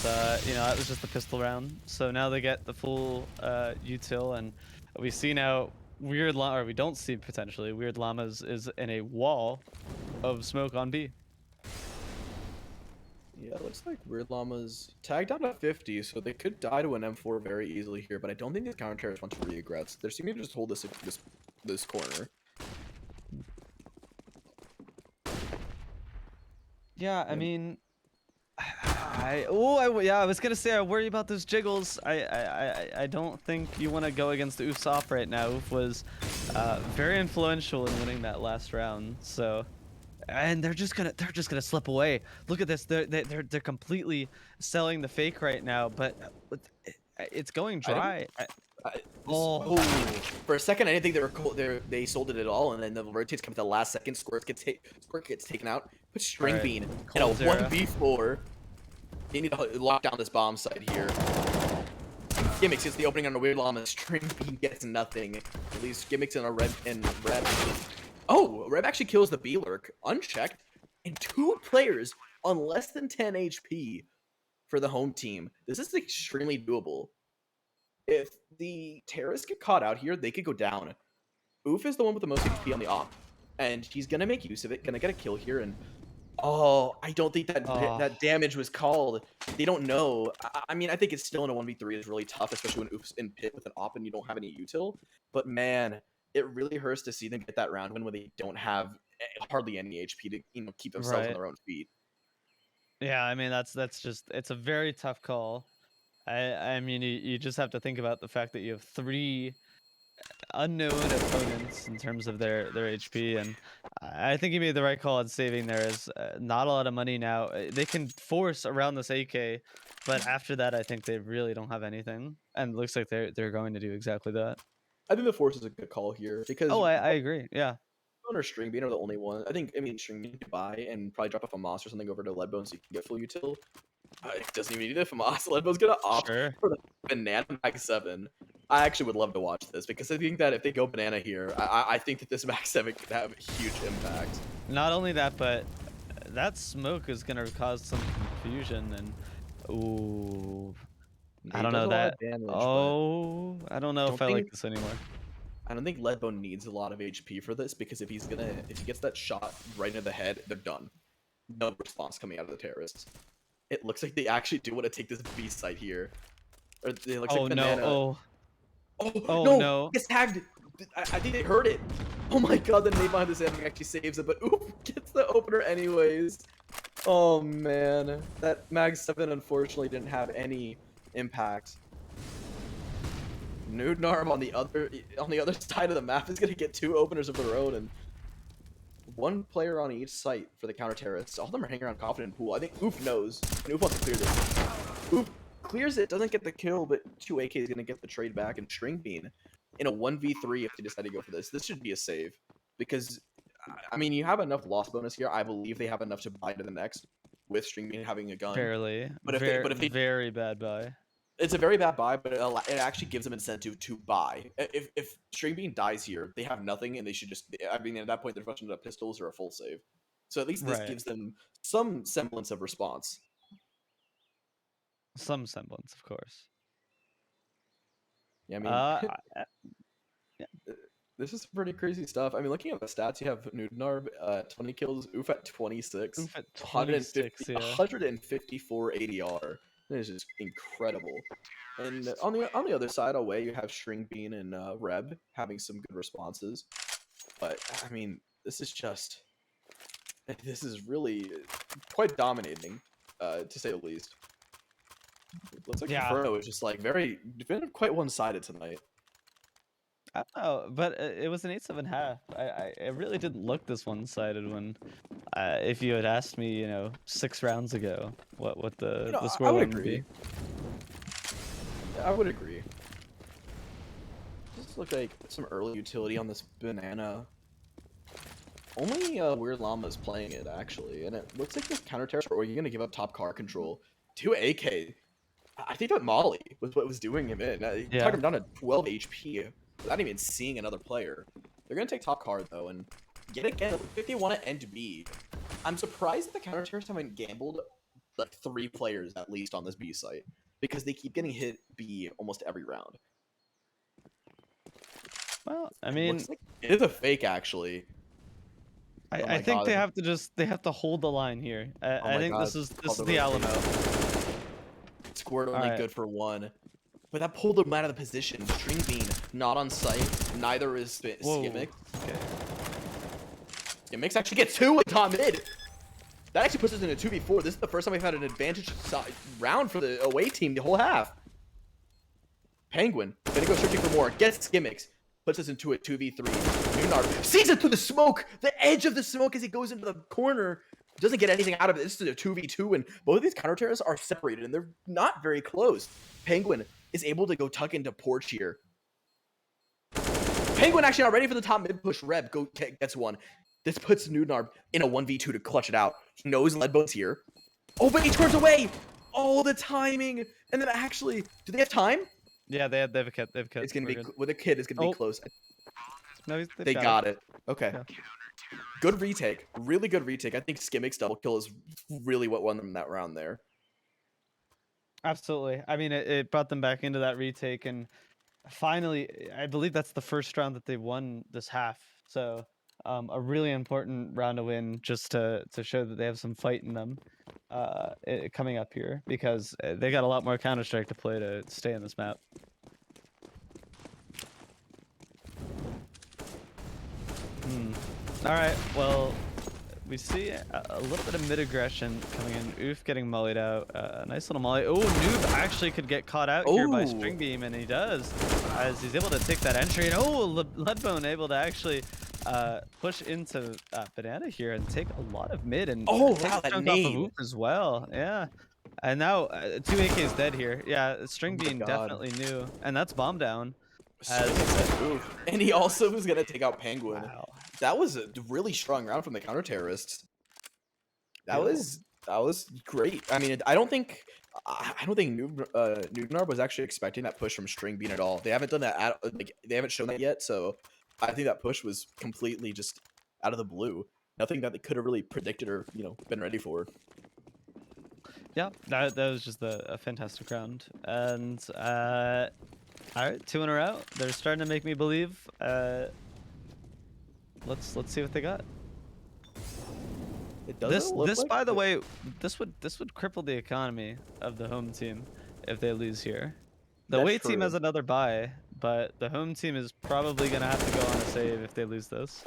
you know that was just the pistol round. So now they get the full util, and we see now or we don't see potentially Weird Llamas is in a wall of smoke on B. Yeah, it looks like Weird Llama's tagged down to 50, so they could die to an M4 very easily here, but I don't think these counter terrorists want to re-aggress. They're seeming to just hold this corner. Yeah, I And mean, I was gonna say I worry about those jiggles. I don't think you want to go against Usopp right now. Oof was very influential in winning that last round. So, and they're just gonna slip away. Look at this. They're completely selling the fake right now, but it's going I don't dry. oh, Oh, for a second, I didn't think they sold it at all, and then the rotates come at the last second. Squirt gets taken out. Put String Alright, Bean in a Cold Zero. 1v4. You need to lock down this bomb site here. Gimmicks gets the opening on a Weird Llama. String Bean gets nothing. At least Gimmicks and Reb. Oh, Reb actually kills the B lurk unchecked, and 2 players on less than 10 HP for the home team. This is extremely doable. If the terrorists get caught out here, they could go down. Oof is the one with the most HP on the op, and he's gonna make use of it, gonna get a kill here, and Oh, I don't think that Oh, that damage was called. They don't know. I mean, I think it's still in a 1v3 is really tough, especially when Oof's in pit with an op and you don't have any util. But man, it really hurts to see them get that round win when they don't have hardly any HP to keep themselves on right. their own feet. Yeah, I mean that's just it's a very tough call. I mean you just have to think about the fact that you have three unknown opponents in terms of their HP, and I think you made the right call on saving there. Is not a lot of money now. They can force around this AK, but after that, I think they really don't have anything, and it looks like they're going to do exactly that. I think the Force is a good call here because Oh, I agree. Yeah, Leadbone or String Bean are the only one. I mean, String Bean could buy and probably drop off a Moss or something over to Leadbone so you can get full util. It doesn't even need it from Moss. Leadbone's gonna opt sure. for the Banana Max 7. I actually would love to watch this because I think that if they go Banana here, I think that this Max 7 could have a huge impact. Not only that, but that smoke is gonna cause some confusion, and ooh, I Nade don't does know a lot that. of damage, but Oh, I don't I know if don't I like think this anymore. I don't think Leadbone needs a lot of HP for this because if he gets that shot right into the head, they're done. No response coming out of the terrorists. It looks like they actually do want to take this B site here. Or it looks like Oh no! Banana. Oh, Oh oh no! no! Gets tagged. I think they heard it. Oh my god! The nade behind the sandwich actually saves it, but oof, gets the opener anyways. Oh man, that Mag 7 unfortunately didn't have any impact. Nudnarm on the other side of the map is gonna get two openers of their own and one player on each site for the counter terrorists. All of them are hanging around confident pool. I think Oof knows, and Oof wants to clear this. Oof clears it, doesn't get the kill, but 2AK is gonna get the trade back, and String Bean in a 1v3 if they decide to go for this. This should be a save because I mean you have enough loss bonus here. I believe they have enough to buy to the next with String Bean having a gun. Barely. But Very, if they very bad buy. it's a very bad buy, but it actually gives them incentive to buy. If String Bean dies here, they have nothing, and they should just. I mean, at that point, they're rushing to pistols or a full save. So at least this Right. gives them some semblance of response. Some semblance, of course. Yeah, I mean, Uh, I- yeah, this is pretty crazy stuff. I mean, looking at the stats, you have Nudnarb 20 kills, Oof at 26, Oof at 150, 26, yeah. 154 ADR. That is just incredible. And on the other side, away, you have String Bean and Reb having some good responses. But I mean, this is really quite dominating, to say the least. Looks like Yeah. Inferno is just like been quite one-sided tonight. I don't know, but it was an 8-7 half. It really didn't look this one-sided when, if you had asked me, 6 rounds ago, what You the know, the I would scoreline would agree. be. I would agree. This looks like some early utility on this banana. Only Weird Llama is playing it actually, and it looks like this counter terrorist. Or you're gonna give up top car control to AK. I think that Molly was what was doing him in. Talking Yeah. him down to 12 HP without even seeing another player. They're gonna take top card though, and yet again, if they want to end B, I'm surprised that the counter terrorists haven't gambled like 3 players at least on this B site because they keep getting hit B almost every round. Well, I It mean, looks like it is a fake actually. Oh I my think god. they have to hold the line here. Oh I my think god. this Called is the the rotation. Alamo. Scored All only right. good for 1. But that pulled him out of the position. String Bean not on site. Neither is Whoa. Skimmick. Okay. Skimmick's actually get 2 with top mid. That actually puts us in a 2v4. This is the first time we've had an advantage round for the away team the whole half. Penguin gonna go searching for more. Gets Skimmicks. Puts us into a 2v3. Nunard sees it through the smoke. The edge of the smoke as he goes into the corner. Doesn't get anything out of it. This is a 2v2, and both of these counter terrorists are separated, and they're not very close. Penguin is able to go tuck into Porch here. Penguin actually not ready for the top mid push. Reb gets one. This puts Nudnarb in a 1v2 to clutch it out. He knows Leadbone's here. Oh, but he turns away! Oh, the timing! And then actually, do they have time? Yeah, they have a kit. They have a kit. It's gonna We're be good. with a kid. It's gonna be Oh close. no, they've They got it. got it. Okay. Yeah. Good retake. Really good retake. I think Skimmick's double kill is really what won them that round there. Absolutely. I mean, it brought them back into that retake, and finally, I believe that's the first round that they won this half. So A really important round to win, just to show that they have some fight in them, coming up here, because they got a lot more Counter-Strike to play to stay in this map. All right, well, we see a little bit of mid-aggression coming in. Oof getting mullied out. Nice little molly. Oh, Noob actually could get caught out here by String Beam, and he does, as he's able to take that entry. And oh, Leadbone able to actually push into Banana here and take a lot of mid, and take a that chunk off of Oof as well. Yeah. And now 2 AK's dead here. Yeah, String Beam definitely knew. And that's bomb down. And he also was gonna take out Penguin. Wow. That was a really strong round from the counter terrorists. That was great. I mean, I don't think Newtonarb was actually expecting that push from String Bean at all. They haven't done that they haven't shown that yet, so I think that push was completely just out of the blue. Nothing that they could have really predicted or, been ready for. Yeah, that was just a fantastic round. And all right, 2 in a row. They're starting to make me believe. Let's see what they got. This by the way, this would cripple the economy of the home team if they lose here. The away team has another bye, but the home team is probably gonna have to go on a save if they lose this.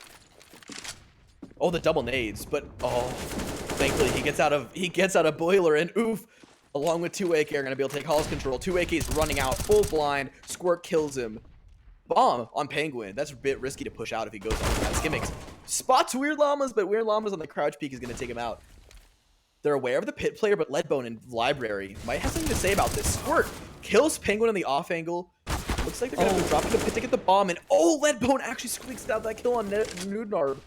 Oh, the double nades, but thankfully he gets out of boiler, and oof, along with 2 AK are gonna be able to take Hall's control. 2 AK's running out, full blind. Squirt kills him. Bomb on Penguin. That's a bit risky to push out if he goes on that. Skimmix spots Weird Llamas, but Weird Llamas on the crouch peak is gonna take him out. They're aware of the pit player, but Leadbone and Library might have something to say about this. Squirt kills Penguin on the off angle. Looks like they're gonna be dropping the pit to get the bomb, and Leadbone actually squeaks out that kill on Nudnarb.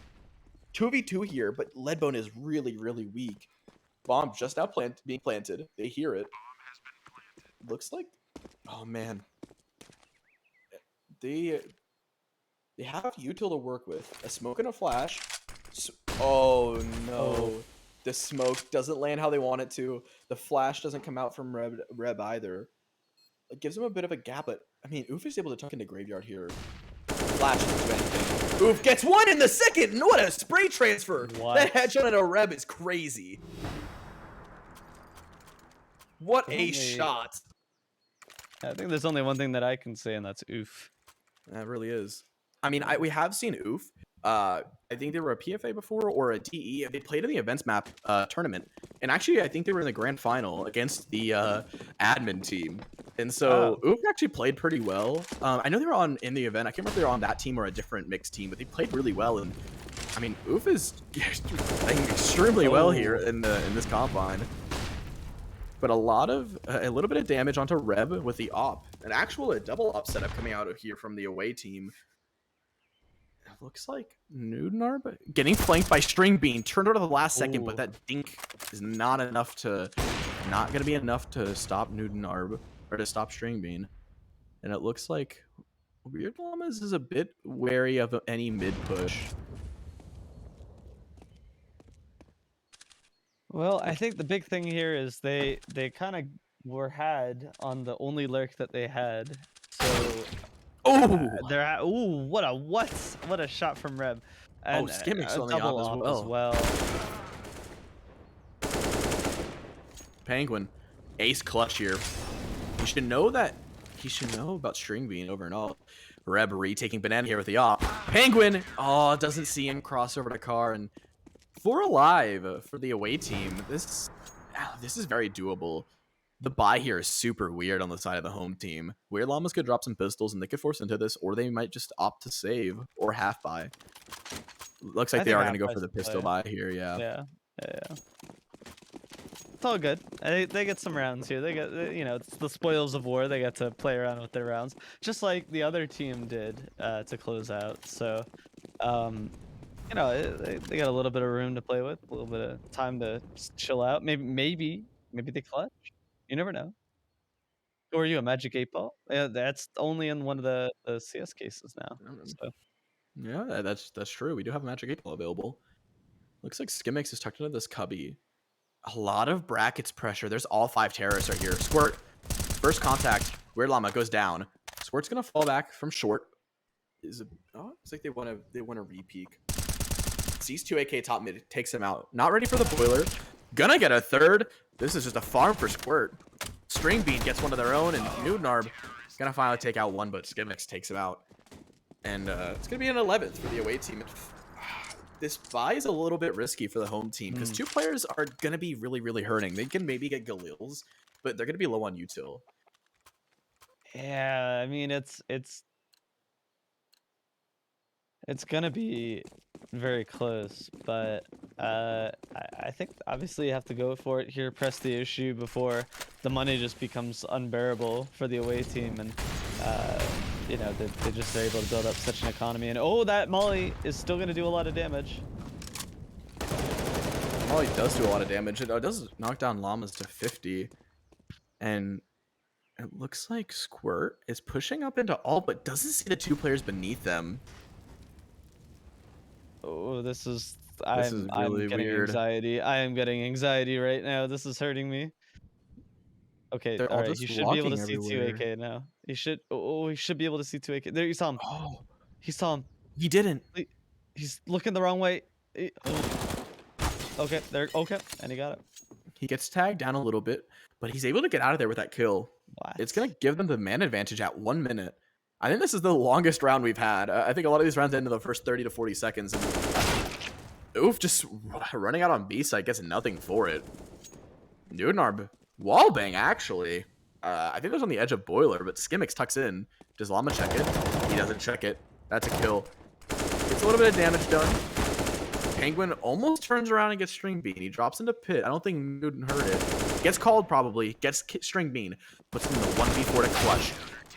2v2 here, but Leadbone is really, really weak. Bomb just now being planted. They hear it. Looks like, oh man, they have util to work with. A smoke and a flash. Oh no, the smoke doesn't land how they want it to. The flash doesn't come out from Reb either. It gives him a bit of a gap, but I mean, Oof is able to tuck into Graveyard here. Flash doesn't do anything. Oof gets one in the second. What a spray transfer! What? That headshot at a Reb is crazy. What a shot! I think there's only one thing that I can say, and that's oof. That really is. I mean, we have seen oof. I think they were a PFA before or a DE. They played in the events map tournament, and actually, I think they were in the grand final against the admin team. And so oof actually played pretty well. I know they were in the event. I can't remember if they were on that team or a different mixed team, but they played really well. And I mean, oof is playing extremely well here in this combine. But a little bit of damage onto Reb with the op. A double op setup coming out of here from the away team. It looks like Nudnarb getting flanked by String Bean. Turned out at the last second, but that dink is not going to be enough to stop Nudnarb or to stop String Bean. And it looks like Weird Llamas is a bit wary of any mid push. Well, I think the big thing here is they kind of were had on the only lurk that they had. So they're at, what a shot from Reb. And Skimmix on the op as well. Penguin, ace clutch here. He should know about String Bean over and all. Reb retaking Banana here with the op. Penguin, doesn't see him cross over to car, and 4 alive for the away team. This is very doable. The buy here is super weird on the side of the home team. Weird Llamas could drop some pistols and they could force into this, or they might just opt to save or half buy. Looks like they are going to go for the pistol buy here. Yeah. It's all good. They get some rounds here. They get, it's the spoils of war. They get to play around with their rounds, just like the other team did to close out. So, they got a little bit of room to play with, a little bit of time to just chill out. Maybe they clutch. You never know. Or are you a Magic 8 Ball? Yeah, that's only in one of the CS cases now. So. Yeah, that's true. We do have a Magic 8 Ball available. Looks like Skimmix is tucked into this cubby. A lot of brackets pressure. There's all 5 terrorists right here. Squirt, first contact. Weird Llama goes down. Squirt's gonna fall back from short. It's like they want to re-peek. sees 2AK top mid, takes him out. Not ready for the boiler. Gonna get a third. This is just a farm for Squirt. String Bean gets one of their own, and Nudnarb gonna finally take out one, but Skimmix takes him out. And it's gonna be an 11th for the away team. This buy is a little bit risky for the home team because 2 players are gonna be really hurting. They can maybe get Galils, but they're gonna be low on util. Yeah, I mean it's gonna be very close, but I think obviously you have to go for it here, press the issue before the money just becomes unbearable for the away team, and you know, they just are able to build up such an economy. And oh, that Molly is still gonna do a lot of damage. Molly does do a lot of damage. It does knock down Llamas to 50, and it looks like Squirt is pushing up into all, but doesn't see the 2 players beneath them. Oh, I'm really getting weird. anxiety. I am getting anxiety right now. This is hurting me. Okay, They're all all right. He just should be able to walking see everywhere. 2AK now. He should. Oh, he should be able to see 2AK. There, you saw him. Oh, He saw him. he didn't. He's looking the wrong way. Okay, there. Okay, and he got it. He gets tagged down a little bit, but he's able to get out of there with that kill. What? It's going to give them the man advantage at 1 minute. I think this is the longest round we've had. I think a lot of these rounds end in the first 30 to 40 seconds. And Oof, just running out on B side gets nothing for it. Nudnarb wallbang, actually. I think it was on the edge of Boiler, but Skimmix tucks in. Does Llama check it? He doesn't check it. That's a kill. Gets a little bit of damage done. Penguin almost turns around and gets String Bean. He drops into Pit. I don't think Newton heard it. Gets called probably. Gets String Bean. Puts him in the 1v4 to clutch.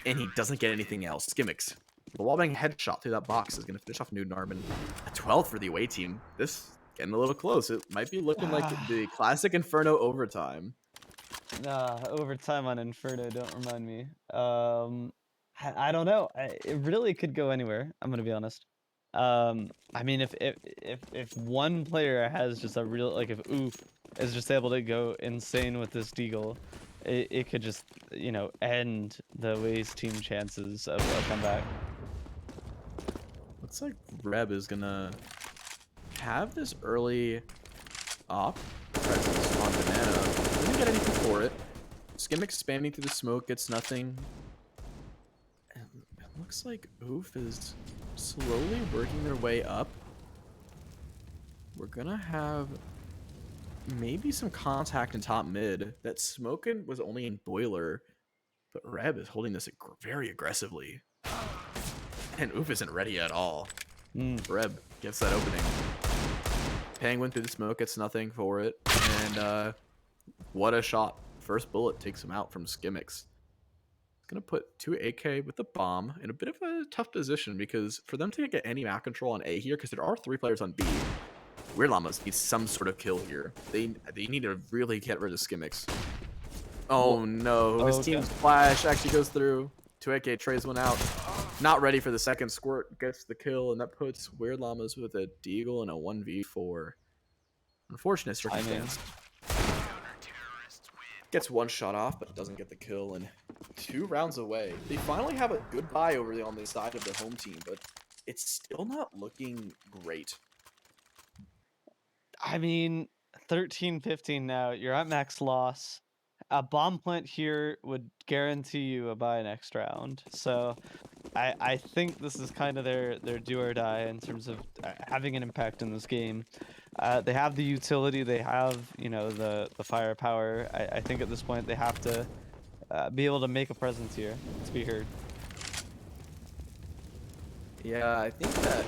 And he doesn't get anything else. Skimmix. The wallbang headshot through that box is going to finish off Nudnarb. And a 12 for the away team. This getting a little close. It might be looking like the classic Inferno overtime. Overtime on Inferno, don't remind me. I don't know. It really could go anywhere. I'm gonna be honest. I mean, if one player has just a real, like, if Oof is just able to go insane with this deagle, it could just, you know, end the Waze team chances of a comeback. Looks like Reb is gonna have this early op presence on Banana. Doesn't get anything for it. Skimmix spamming through the smoke gets nothing. And it looks like Oof is slowly working their way up. We're gonna have maybe some contact in top mid. That Smokin' was only in Boiler, but Reb is holding this very aggressively. And Oof isn't ready at all. Reb gets that opening. Penguin through the smoke gets nothing for it. And what a shot. First bullet takes him out from Skimmix. Gonna put 2AK with the bomb in a bit of a tough position because for them to get any map control on A here, because there are 3 players on B, Weird Llamas need some sort of kill here. They need to really get rid of Skimmix. Oh no, his team's flash actually goes through. 2AK trays one out. Not ready for the second. Squirt gets the kill, and that puts Weird Llamas with a deagle and a 1v4. Unfortunate circumstance. Gets one shot off, but doesn't get the kill, and 2 rounds away. They finally have a good buy over on the side of the home team, but it's still not looking great. I mean, 13-15 now. You're at max loss. A bomb plant here would guarantee you a bye next round. So I think this is kind of their do or die in terms of having an impact in this game. They have the utility. They have, you know, the firepower. I think at this point they have to be able to make a presence here to be heard. Yeah, I think that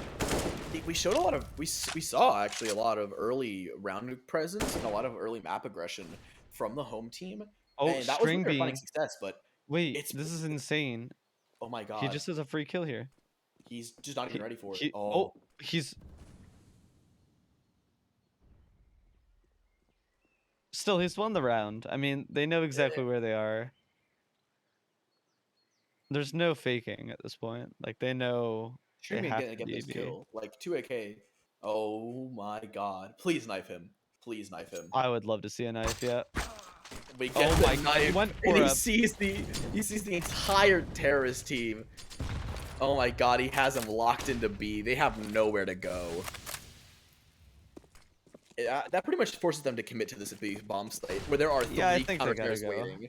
we showed a lot of we saw actually a lot of early round nuke presence and a lot of early map aggression from the home team. Oh, and that was their finding success, but wait, this is insane. Oh my god. He just has a free kill here. He's just not even ready for it. He's still, he's won the round. I mean, they know exactly where they are. There's no faking at this point. Like, they know they have to get this DB. kill. Like 2AK. Oh my god. Please knife him. Please knife him. I would love to see a knife, yeah. We get the knife, and he sees the entire terrorist team. Oh my god, he has them locked into B. They have nowhere to go. that pretty much forces them to commit to this bomb site where there are Yeah, I 3 think they counter gotta terrorists go. waiting.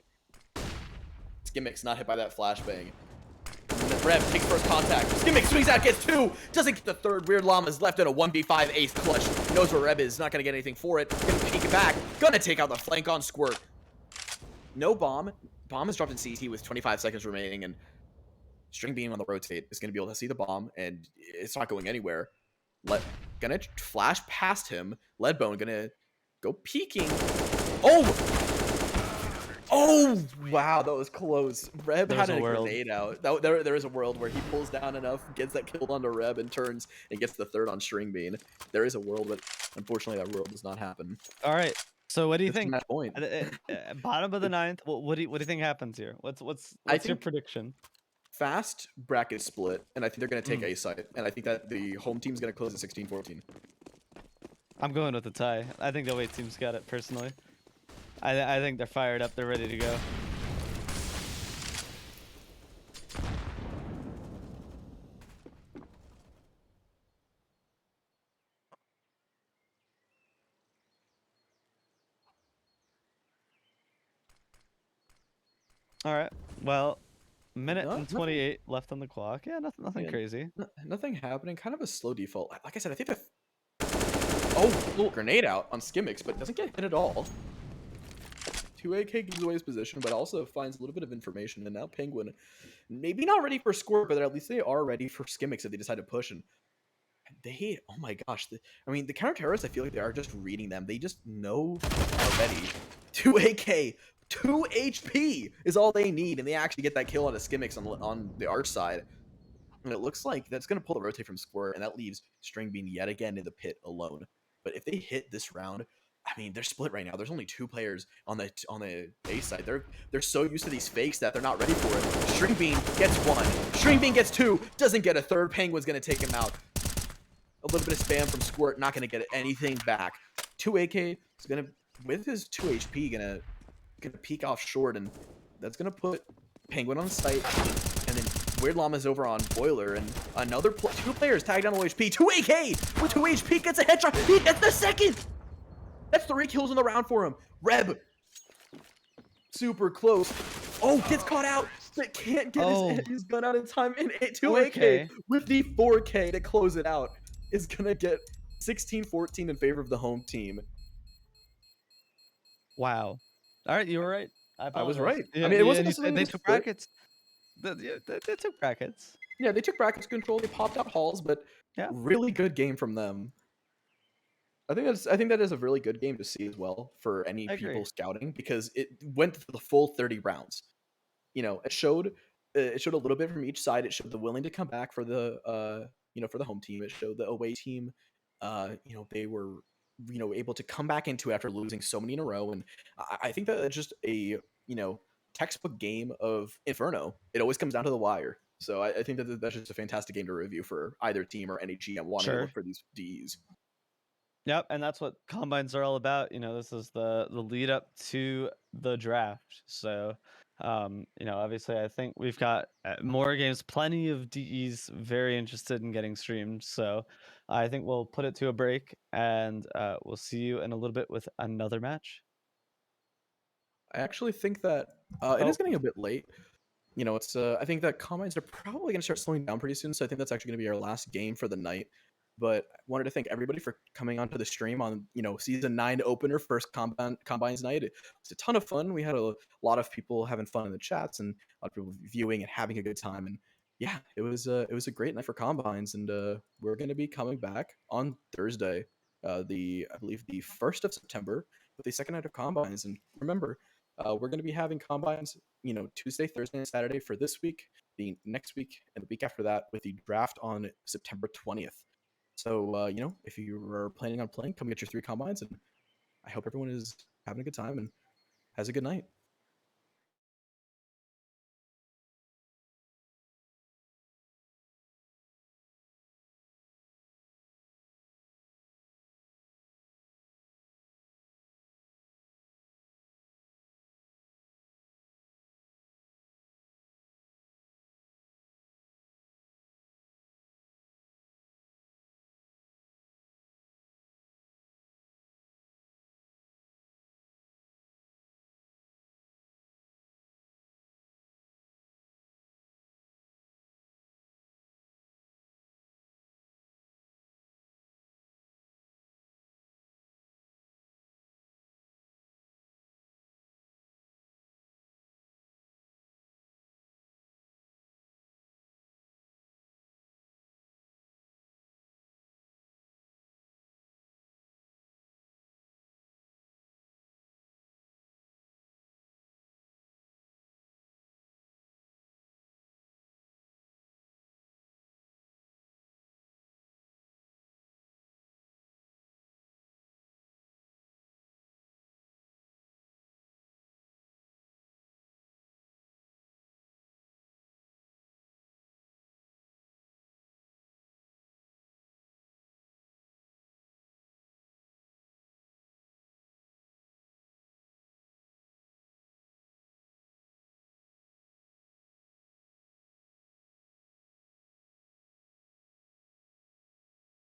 Skimmix not hit by that flashbang. Rev takes first contact. Skimmix swings out, gets 2. Doesn't get the 3rd. Weird Llama's left in a 1v5 ace clutch. Knows where Rev is. Not going to get anything for it. Gonna peek it back. Gonna take out the flank on Squirt. No bomb. Bomb is dropped in CT with 25 seconds remaining. And String Beam on the rotate is going to be able to see the bomb. And it's not going anywhere. Gonna flash past him. Leadbone gonna go peeking. Oh! Oh, wow, that was close. Reb There had was a a world. grenade out. There is a world where he pulls down enough, gets that kill onto Reb, and turns and gets the 3rd on String Bean. There is a world, but unfortunately that world does not happen. All right. So what do you This is think? that point. Bottom of the 9th. What do you think happens here? I What's your think prediction? fast bracket split, and I think they're going to take Mm, A side, and I think that the home team's going to close at 16-14. I'm going with the tie. I think the away team's got it personally. I think they're fired up. They're ready to go. All right. Well, minute and Nothing, 28 left on the clock. Yeah, nothing yeah, crazy. nothing happening. Kind of a slow default. Like I said, I think oh, grenade out on Skimmix, but doesn't get hit at all. 2AK gives away his position, but also finds a little bit of information. And now Penguin, maybe not ready for score, but at least they are ready for Skimmix if they decide to push. And oh my gosh. I mean, the counter-terrorists, I feel like they are just reading them. They just know already. 2AK, 2 HP is all they need. And they actually get that kill on a Skimmix on the arch side. And it looks like that's going to pull the rotate from Squirt, and that leaves String Bean yet again in the pit alone. But if they hit this round, I mean, they're split right now. There's only 2 players on the A side. They're so used to these fakes that they're not ready for it. String Bean gets 1. String Bean gets 2. Doesn't get a 3rd. Penguin's going to take him out. A little bit of spam from Squirt. Not going to get anything back. 2AK is going to, with his 2 HP, going to peek off short, and that's going to put Penguin on site. And then Weird Llama's over on Boiler, and another 2 players tagged on low HP. 2AK with 2 HP gets a headshot. He gets the 2nd. That's 3 kills in the round for him. Reb, super close. Oh, gets caught out, but can't get his gun out in time. And 2AK with the 4K to close it out is gonna get 16-14 in favor of the home team. Wow. All right, you were right. I was apologize. right. Yeah, I mean, it wasn't and necessarily they a took split. brackets. They took brackets. Yeah, they took brackets control. They popped out halls, but Yeah. really good game from them. I think that is a really good game to see as well for any I agree. people scouting, because it went for the full 30 rounds. You know, it showed a little bit from each side. It showed the willing to come back for the for the home team. It showed the away team, they were able to come back into it after losing so many in a row. And I think that it's just a textbook game of Inferno. It always comes down to the wire. So I think that that's just a fantastic game to review for either team or any GM wanting to Sure. look for these Ds. Yep, and that's what combines are all about. This is the lead up to the draft. So, obviously, I think we've got more games, plenty of DEs very interested in getting streamed. So, I think we'll put it to a break, and we'll see you in a little bit with another match. I actually think that it is getting a bit late. It's I think that combines are probably going to start slowing down pretty soon. So I think that's actually going to be our last game for the night. But I wanted to thank everybody for coming onto the stream on season 9 opener, first combines night. It was a ton of fun. We had a lot of people having fun in the chats, and a lot of people viewing and having a good time. And yeah, it was a great night for combines. And we're going to be coming back on Thursday, I believe the 1st of September, with the second night of combines. And remember, we're going to be having combines, Tuesday, Thursday, and Saturday for this week, the next week, and the week after that, with the draft on September 20th. So, if you are planning on playing, come get your 3 combines, and I hope everyone is having a good time and has a good night.